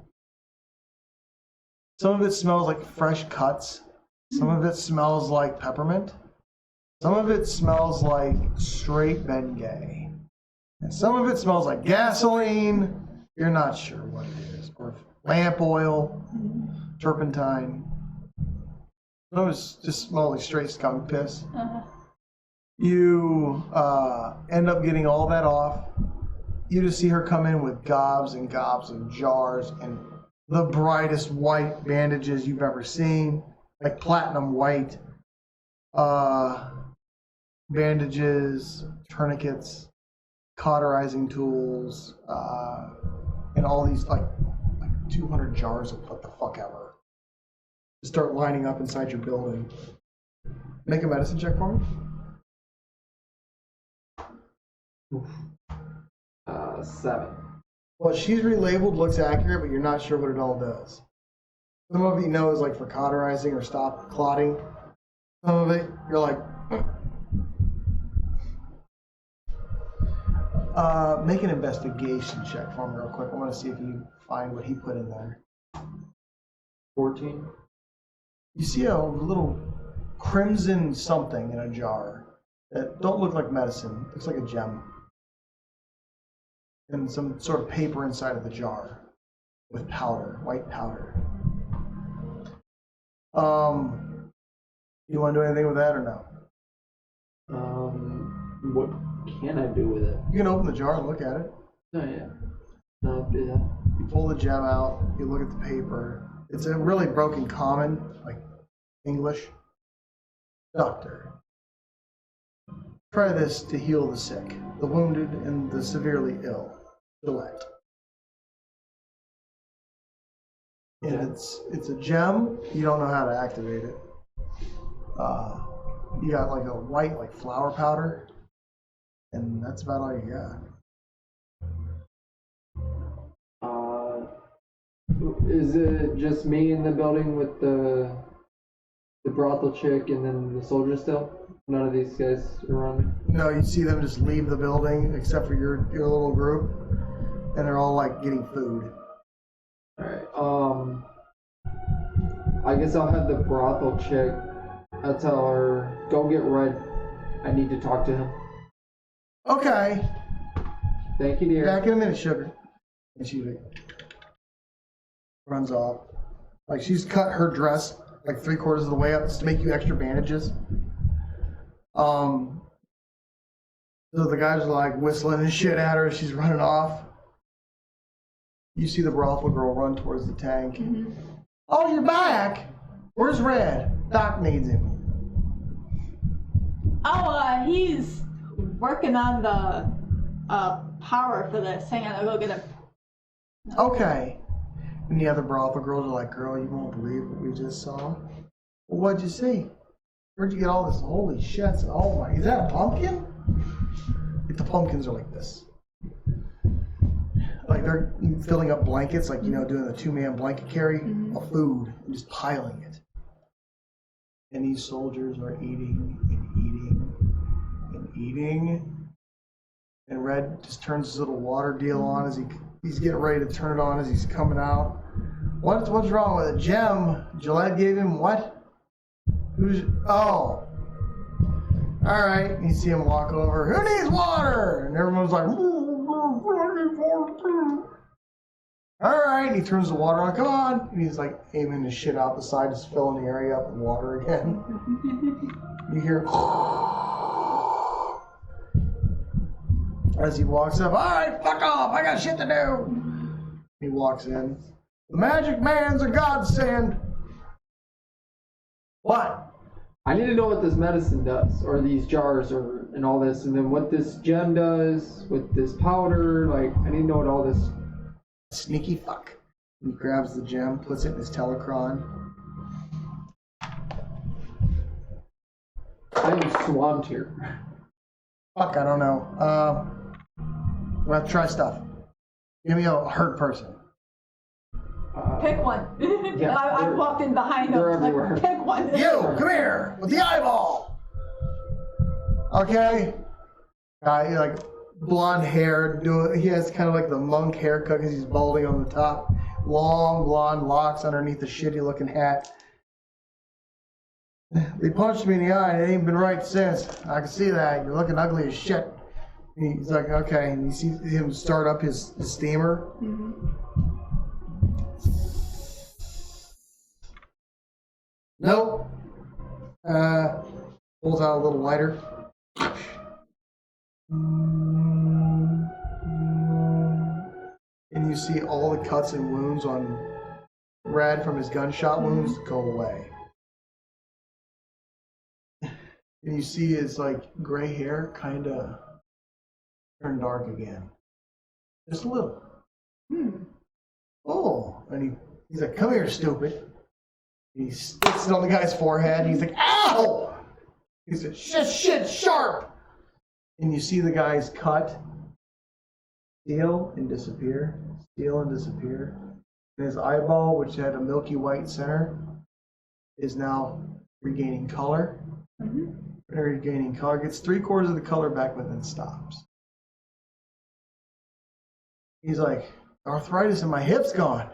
Some of it smells like fresh cuts. Some of it smells like peppermint. Some of it smells like straight Bengay. And some of it smells like gasoline. You're not sure what it is. Or lamp oil, turpentine. Those just smell like straight skunk piss. You end up getting all that off. You just see her come in with gobs and gobs of jars and the brightest white bandages you've ever seen, like platinum white bandages, tourniquets, cauterizing tools, and all these like 200 jars of what the fuck ever. Start lining up inside your building. Make a medicine check for me. 7. What she's relabeled looks accurate, but you're not sure what it all does. Some of it you know is like for cauterizing or stop clotting. Some of it you're like, make an investigation check for me real quick. I want to see if you find what he put in there. 14. You see a little crimson something in a jar that don't look like medicine. Looks like a gem. And some sort of paper inside of the jar with powder, white powder. You want to do anything with that or no? What can I do with it? You can open the jar and look at it. Oh yeah. No, I'll do that. You pull the gem out, you look at the paper. It's a really broken common, like English. Doctor. Try this to heal the sick, the wounded, and the severely ill. Gillette. And it's a gem. You don't know how to activate it. You got like a white like flour powder, and that's about all you got. Is it just me in the building with the brothel chick and then the soldier still? None of these guys around me? No, you see them just leave the building except for your little group, and they're all like getting food. Alright, I guess I'll have the brothel chick. I'll tell her, go get Red. I need to talk to him. Okay. Thank you, dear. Back in a minute, sugar. And she like, runs off. Like she's cut her dress like 3/4 of the way up just to make you extra bandages. So the guys are like whistling and shit at her as she's running off. You see the brothel girl run towards the tank. Mm-hmm. Oh, you're back! Where's Red? Doc needs him. Oh, he's working on the power for this. Hang on, I'll go get him. Okay. And the other brothel girls are like, girl, you won't believe what we just saw. Well, what'd you see? Where'd you get all this? Holy shit. Oh my, is that a pumpkin? The pumpkins are like this. Like they're filling up blankets, like, you know, doing the 2-man blanket carry of food and just piling it. And these soldiers are eating and eating and eating. And Red just turns his little water deal on as he's getting ready to turn it on as he's coming out. What's wrong with it? Gem? Gillette gave him what? Oh. Alright. And you see him walk over. Who needs water? And everyone's like, alright. He turns the water on. Come on. And he's like aiming his shit out the side, just filling the area up with water again. You hear as he walks up. Alright, fuck off. I got shit to do. He walks in. The magic man's a godsend. What? I need to know what this medicine does, or these jars, or and all this, and then what this gem does with this powder. Like, I need to know what all this. Sneaky fuck. He grabs the gem, puts it in his telecron. I am swamped here. Fuck, I don't know. Let's try stuff. Give me a hurt person. Pick one. Yeah, I walked in behind him. they're Like, everywhere. pick one. You, come here with the eyeball. Okay. Guy, like blonde hair. He has kind of like the monk haircut because he's balding on the top. Long blonde locks underneath the shitty looking hat. They punched me in the eye and it ain't been right since. I can see that. You're looking ugly as shit. And he's like, okay. And you see him start up his steamer. Mm-hmm. Nope. Pulls out a little lighter. And you see all the cuts and wounds on Red from his gunshot wounds go away. And you see his like gray hair kind of turn dark again. Just a little. Oh, and he's like, come here, stupid. He sticks it on the guy's forehead. And he's like, ow! He said, shit, sharp! And you see the guy's cut steal and disappear, steal and disappear. And his eyeball, which had a milky white center, is now regaining color. Regaining color. Gets 3/4 of the color back, but then stops. He's like, arthritis in my hip's gone.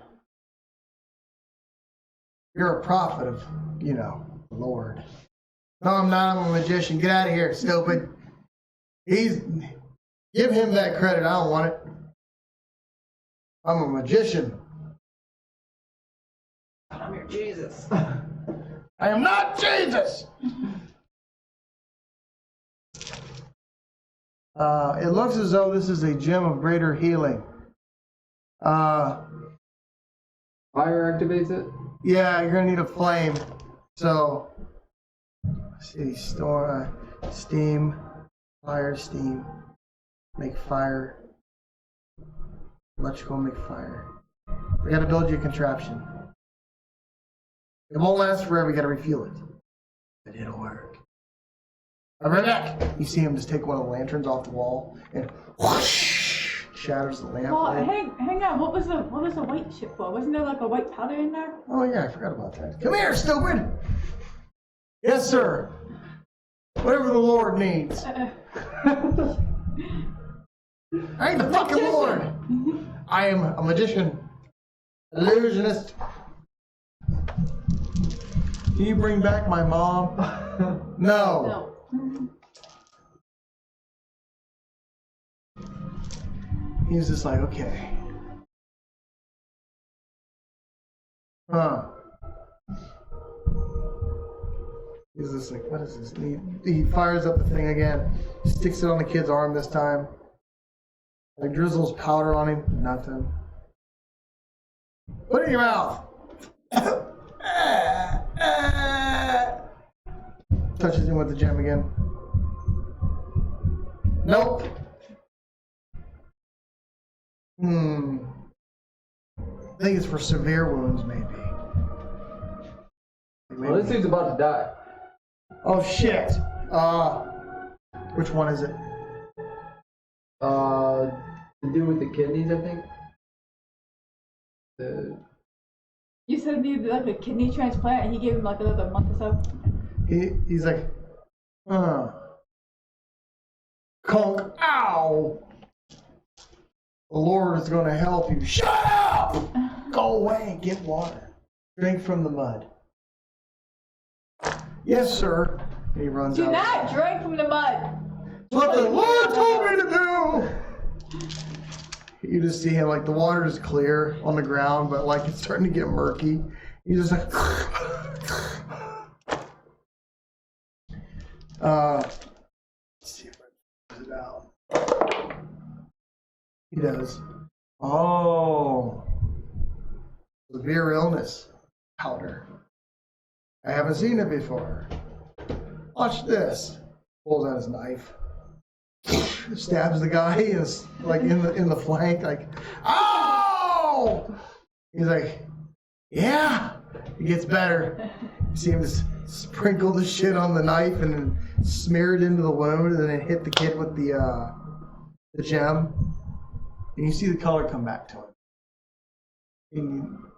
You're a prophet of, you know, the Lord. No, I'm not. I'm a magician. Get out of here, stupid. Give him that credit. I don't want it. I'm a magician. I'm your Jesus. I am not Jesus! It looks as though this is a gem of greater healing. Fire activates it? Yeah, you're gonna need a flame. So, let's see, store, steam, fire, steam, make fire, electrical, make fire. We gotta build you a contraption. It won't last forever, you gotta refuel it. But it'll work. I'll be right back. You see him just take one of the lanterns off the wall and whoosh, shatters the lamp. Well, hang on. What was the white shit for? Wasn't there like a white powder in there? Oh yeah, I forgot about that. Come here, stupid! Yes, sir. Whatever the Lord needs. I ain't the fucking Lord. I am a magician. Illusionist. Can you bring back my mom? No. No. He's just like, okay. Huh. He's just like, what is this? And he fires up the thing again. Sticks it on the kid's arm this time. Like drizzles powder on him. Nothing. Put it in your mouth. Touches him with the gem again. Nope. I think it's for severe wounds, maybe. Well, this dude's about to die. Oh shit. Which one is it? The dude with the kidneys, I think. You said he needed like a kidney transplant, and he gave him like another month or so. He's like, conk, ow! The Lord is going to help you. Shut up! Go away and get water. Drink from the mud. Yes, sir. And he runs Do out. not drink from the mud. What the Lord told me to do! You just see him, like, the water is clear on the ground, but, like, it's starting to get murky. He's just like... let's see if I can put it out. He does. Oh. Severe illness powder. I haven't seen it before. Watch this. Pulls out his knife. Stabs the guy is like in the flank, like, oh! He's like, yeah. It gets better. You see him just sprinkle the shit on the knife and then smear it into the wound and then hit the kid with the gem. And you see the color come back to him.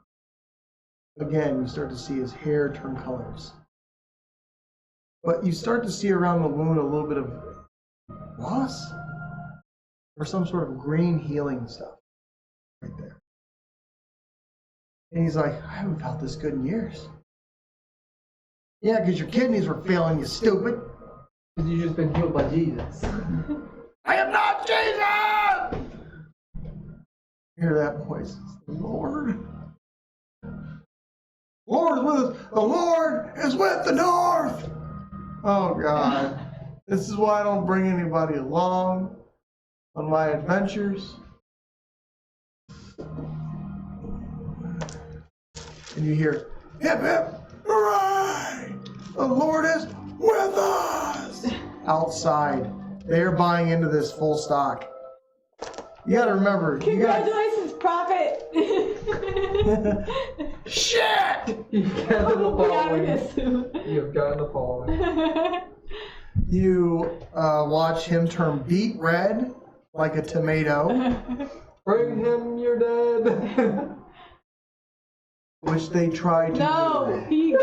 And again, you start to see his hair turn colors. But you start to see around the wound a little bit of moss or some sort of green healing stuff right there. And he's like, I haven't felt this good in years. Yeah, because your kidneys were failing, you stupid. Because you've just been healed by Jesus. I am not Jesus! Hear that voice? It's the Lord. Lord is with us. The Lord is with the North. Oh God. This is why I don't bring anybody along on my adventures. And you hear, hip hip, hooray! The Lord is with us! Outside. They're buying into this full stock. You gotta remember. Congratulations, Prophet! Shit! You've gotten the We'll be out of following. here soon. You've gotten the following. You watch him turn beet red like a tomato, Bring him your dead. which they tried to No, do.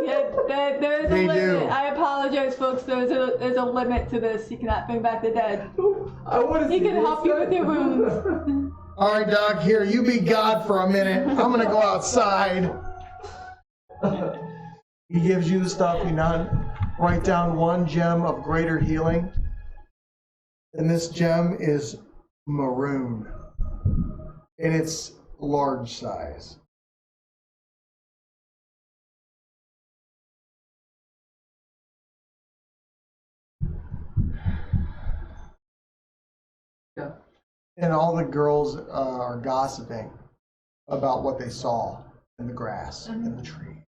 there's a They limit. do. I apologize, folks. There's a limit to this. You cannot bring back the dead. I want to see He can help you with your wounds. All right, Doc, here, you be God for a minute. I'm gonna go outside. He gives you the stuff. You not write down 1 gem of greater healing, and this gem is maroon, and it's large size. Yeah. And all the girls are gossiping about what they saw in the grass, in the tree,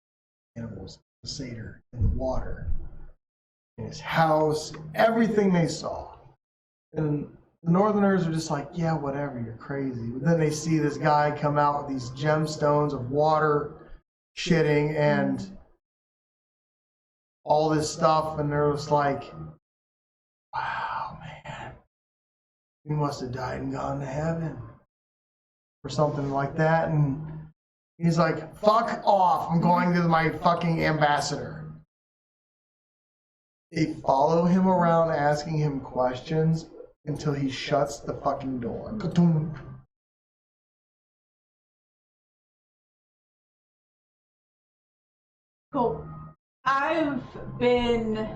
animals, the satyr, in the water, in his house, everything they saw. And the Northerners are just like, yeah, whatever, you're crazy. But then they see this guy come out with these gemstones of water, shitting, and all this stuff, and they're just like, wow, man, he must have died and gone to heaven. Or something like that, and he's like, fuck off, I'm going to my fucking ambassador. They follow him around asking him questions until he shuts the fucking door. Ka-toom. Cool. I've been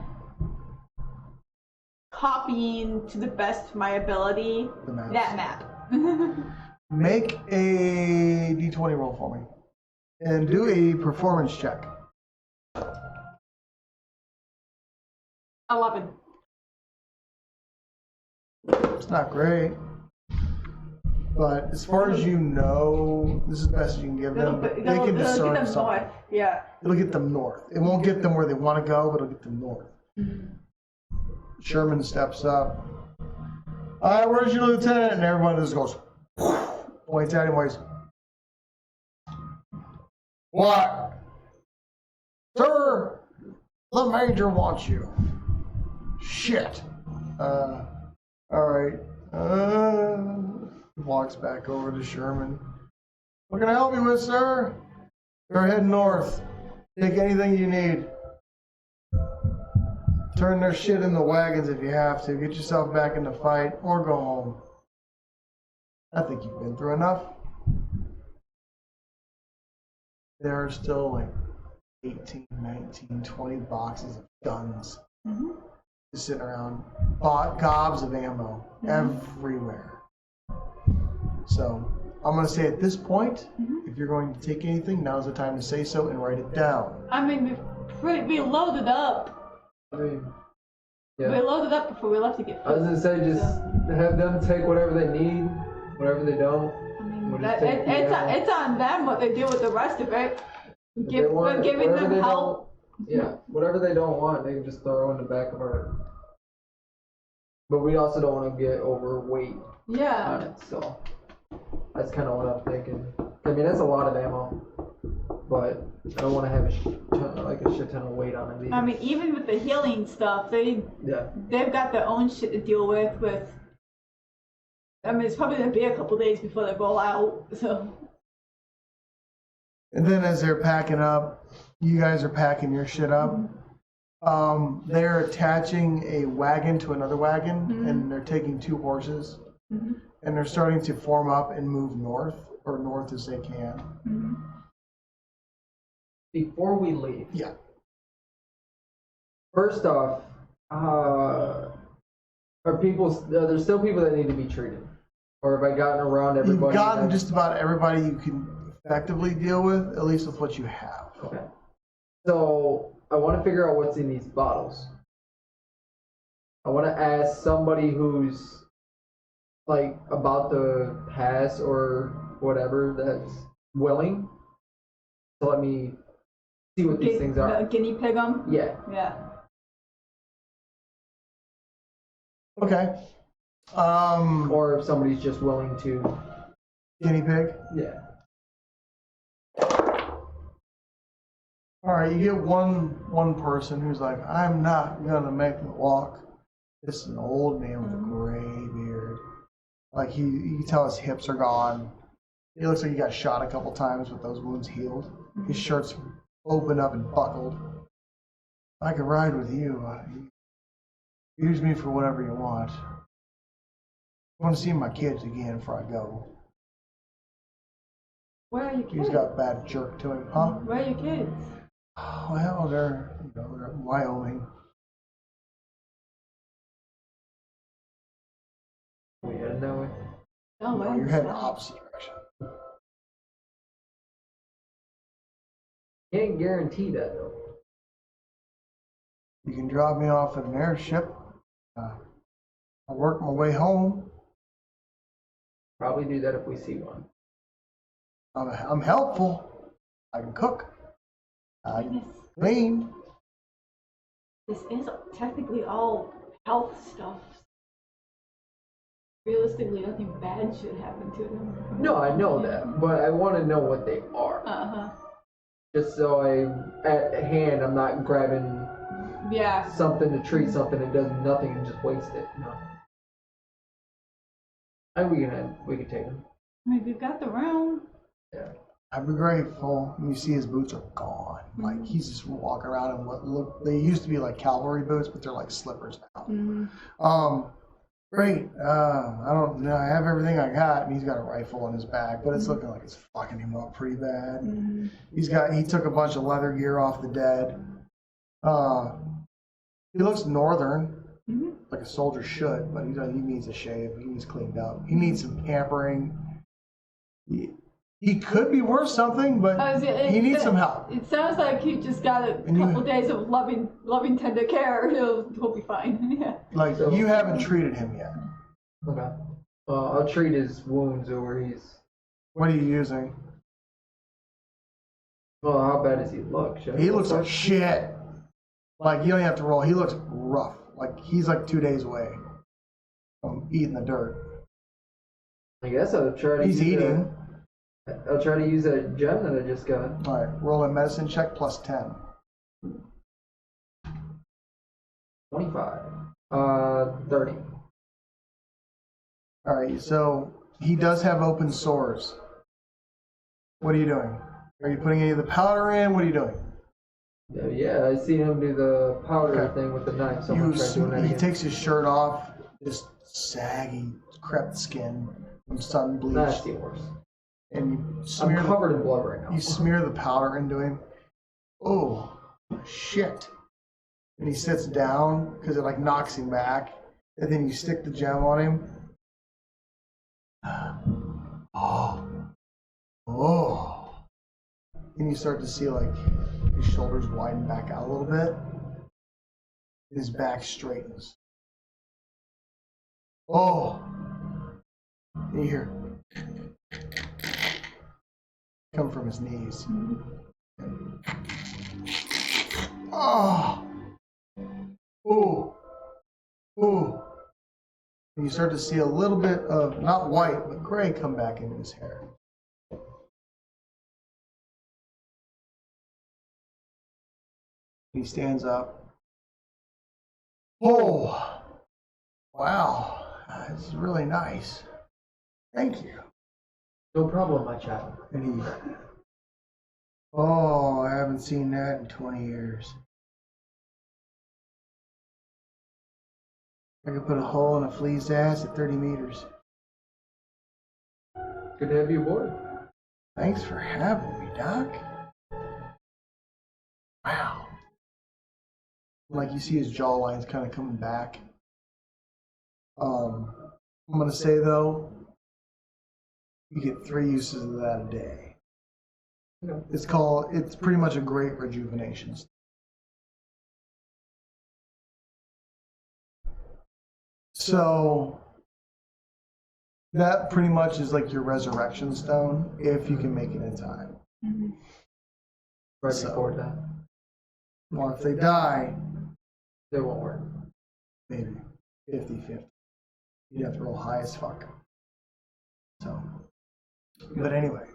copying to the best of my ability The maps. that map. Make a d20 roll for me. And do a performance check. 11. It's not great. But as far as you know, this is the best you can give them. They can discern them something. north. Yeah. It'll get them north. It won't get them where they want to go, but it'll get them north. Sherman steps up. All right, where's your lieutenant? And everyone just goes, points at him, ways. What? Sir, the major wants you. Shit. All right. Walks back over to Sherman. What can I help you with, sir? You're heading north. Take anything you need. Turn their shit in the wagons if you have to. Get yourself back in the fight or go home. I think you've been through enough. There are still like 18, 19, 20 boxes of guns just sitting around. Gobs of ammo everywhere. So I'm going to say at this point, if you're going to take anything, now's the time to say so and write it down. I mean, we loaded up. I mean, We yeah. loaded up before we left to get I was gonna say, just have them take whatever they need, whatever they don't. I mean, We'll just take the ammo. it's on them what they do with the rest of it. If they want- We're giving whatever them they help. Yeah, whatever they don't want, they can just throw in the back of our. But we also don't want to get overweight on Yeah. it, so that's kind of what I'm thinking. I mean, that's a lot of ammo, but I don't want to have a shit ton of weight on it. I mean, even with the healing stuff, they've got their own shit to deal with. I mean, it's probably gonna be a couple days before they roll out. So. And then as they're packing up, you guys are packing your shit up. They're attaching a wagon to another wagon, and they're taking 2 horses, and they're starting to form up and move north, or north as they can. Before we leave, Yeah. first off, are there's still people that need to be treated, or have I gotten around everybody? You've gotten just about everybody you can effectively deal with, at least with what you have. Okay. So I want to figure out what's in these bottles. I want to ask somebody who's like about to pass or whatever that's willing to let me see what these things are. Guinea pig them? Yeah. Yeah. Okay. Or if somebody's just willing to. Guinea pig. Yeah. All right, you get one person who's like, I'm not gonna make the walk. This is an old man with a gray beard. Like you can tell his hips are gone. He looks like he got shot a couple times with those wounds healed. His shirt's open up and buckled. I could ride with you. Use me for whatever you want. I want to see my kids again before I go. Where are your kids? He's got a bad jerk to him, huh? Where are your kids? Well, they're in Wyoming. We heading that way? Oh, No, wow. you're heading the opposite direction. Can't guarantee that though. You can drop me off at an airship. I'll work my way home. Probably do that if we see one. I'm helpful. I can cook. I can clean. This is technically all health stuff. Realistically, nothing bad should happen to them. No, I know that, but I want to know what they are. Uh-huh. Just so at hand, I'm not grabbing Yeah. something to treat something that does nothing and just waste it. No. And we can take them. I mean, we've got the room. Yeah. I'd be grateful. You see his boots are gone. Like he's just walking around in what look, they used to be like cavalry boots, but they're like slippers now. Mm-hmm. Great. I don't know. I have everything I got, and he's got a rifle in his back, but it's looking like it's fucking him up pretty bad. Mm-hmm. He took a bunch of leather gear off the dead. He looks northern, like a soldier should, but he needs a shave. He needs cleaned up. He needs some pampering. He could be worth something, but he needs some help. It sounds like he just got a couple days of loving, tender care. He'll be fine. Yeah. Like you haven't treated him yet. Okay. I'll treat his wounds where he's. What are you using? Well, how bad does he look? He looks like shit. Like you don't have to roll. He looks rough. Like he's like 2 days away from eating the dirt. I guess I'll try to. He's eating. I'll try to use that gem that I just got. All right, roll a medicine check plus 10. 25. 30. All right, so he does have open sores. What are you doing? Are you putting any of the powder in? What are you doing? Yeah, I see him do the powder thing with the knife. So I'm gonna try doing that He again. takes his shirt off, just saggy, crept skin from sun bleach, Nasty horse. and you I'm smear covered in blood right now. You smear the powder into him. Oh, shit. And he sits down because it like knocks him back. And then you stick the gem on him. Oh. And you start to see like his shoulders widen back out a little bit. His back straightens. Oh. And you hear come from his knees. Oh. Ooh. Ooh. And you start to see a little bit of, not white, but gray come back into his hair. He stands up. Oh. Wow. This is really nice. Thank you. No problem, my child. And he, oh, I haven't seen that in 20 years. I could put a hole in a flea's ass at 30 meters. Good to have you aboard. Thanks for having me, Doc. Wow. Like you see his jawline's kind of coming back. I'm going to say, though, you get 3 uses of that a day. It's pretty much a great rejuvenation. So that pretty much is like your resurrection stone if you can make it in time. Right So- before that. Or if they die, They won't work. maybe 50-50. You'd have to roll high as fuck. So, but anyway,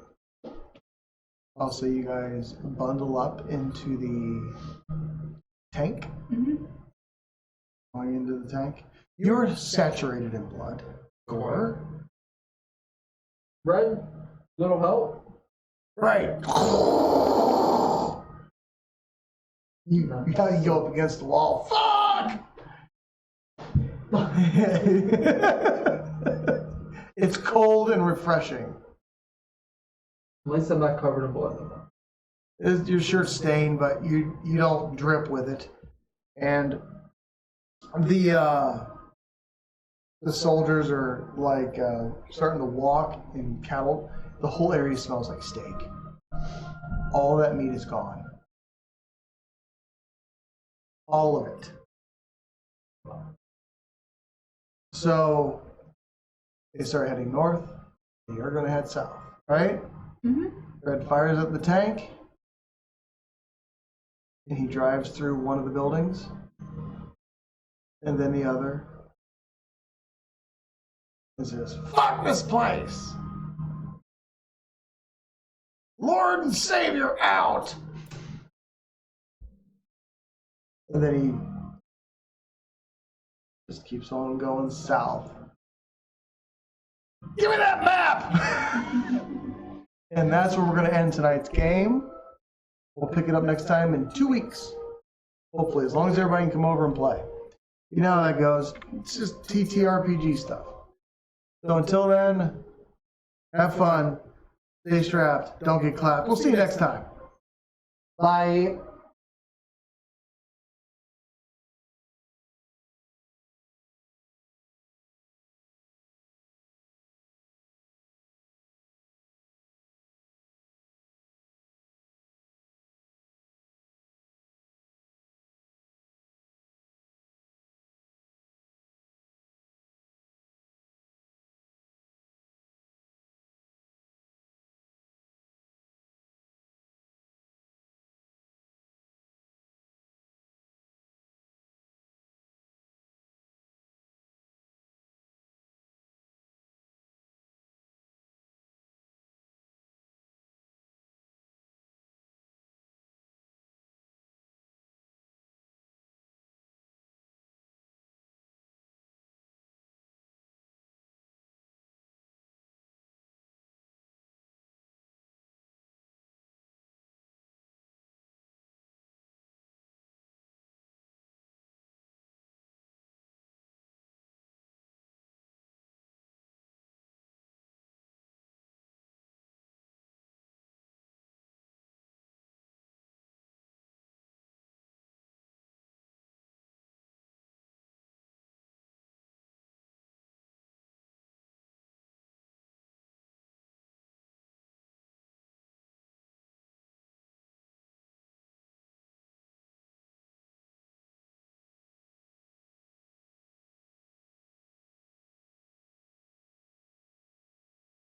also you guys bundle up into the tank. Going into the tank. You're saturated in blood. Gore. Red, little help. Right. You gotta go up against the wall. Fuck! It's cold and refreshing. At least I'm not covered in blood no more. Your shirt's stained, but you don't drip with it. And the soldiers are like starting to walk in cattle. The whole area smells like steak. All that meat is gone. All of it. So they start heading north. They are going to head south, right? Mm-hmm. Red fires up the tank. And he drives through one of the buildings. And then the other. And says, "Fuck this place! Lord and Savior out!" And then he just keeps on going south. Give me that map! And that's where we're going to end tonight's game. We'll pick it up next time in 2 weeks. Hopefully, as long as everybody can come over and play. You know how that goes. It's just TTRPG stuff. So until then, have fun. Stay strapped. Don't get clapped. We'll see you next time. Bye.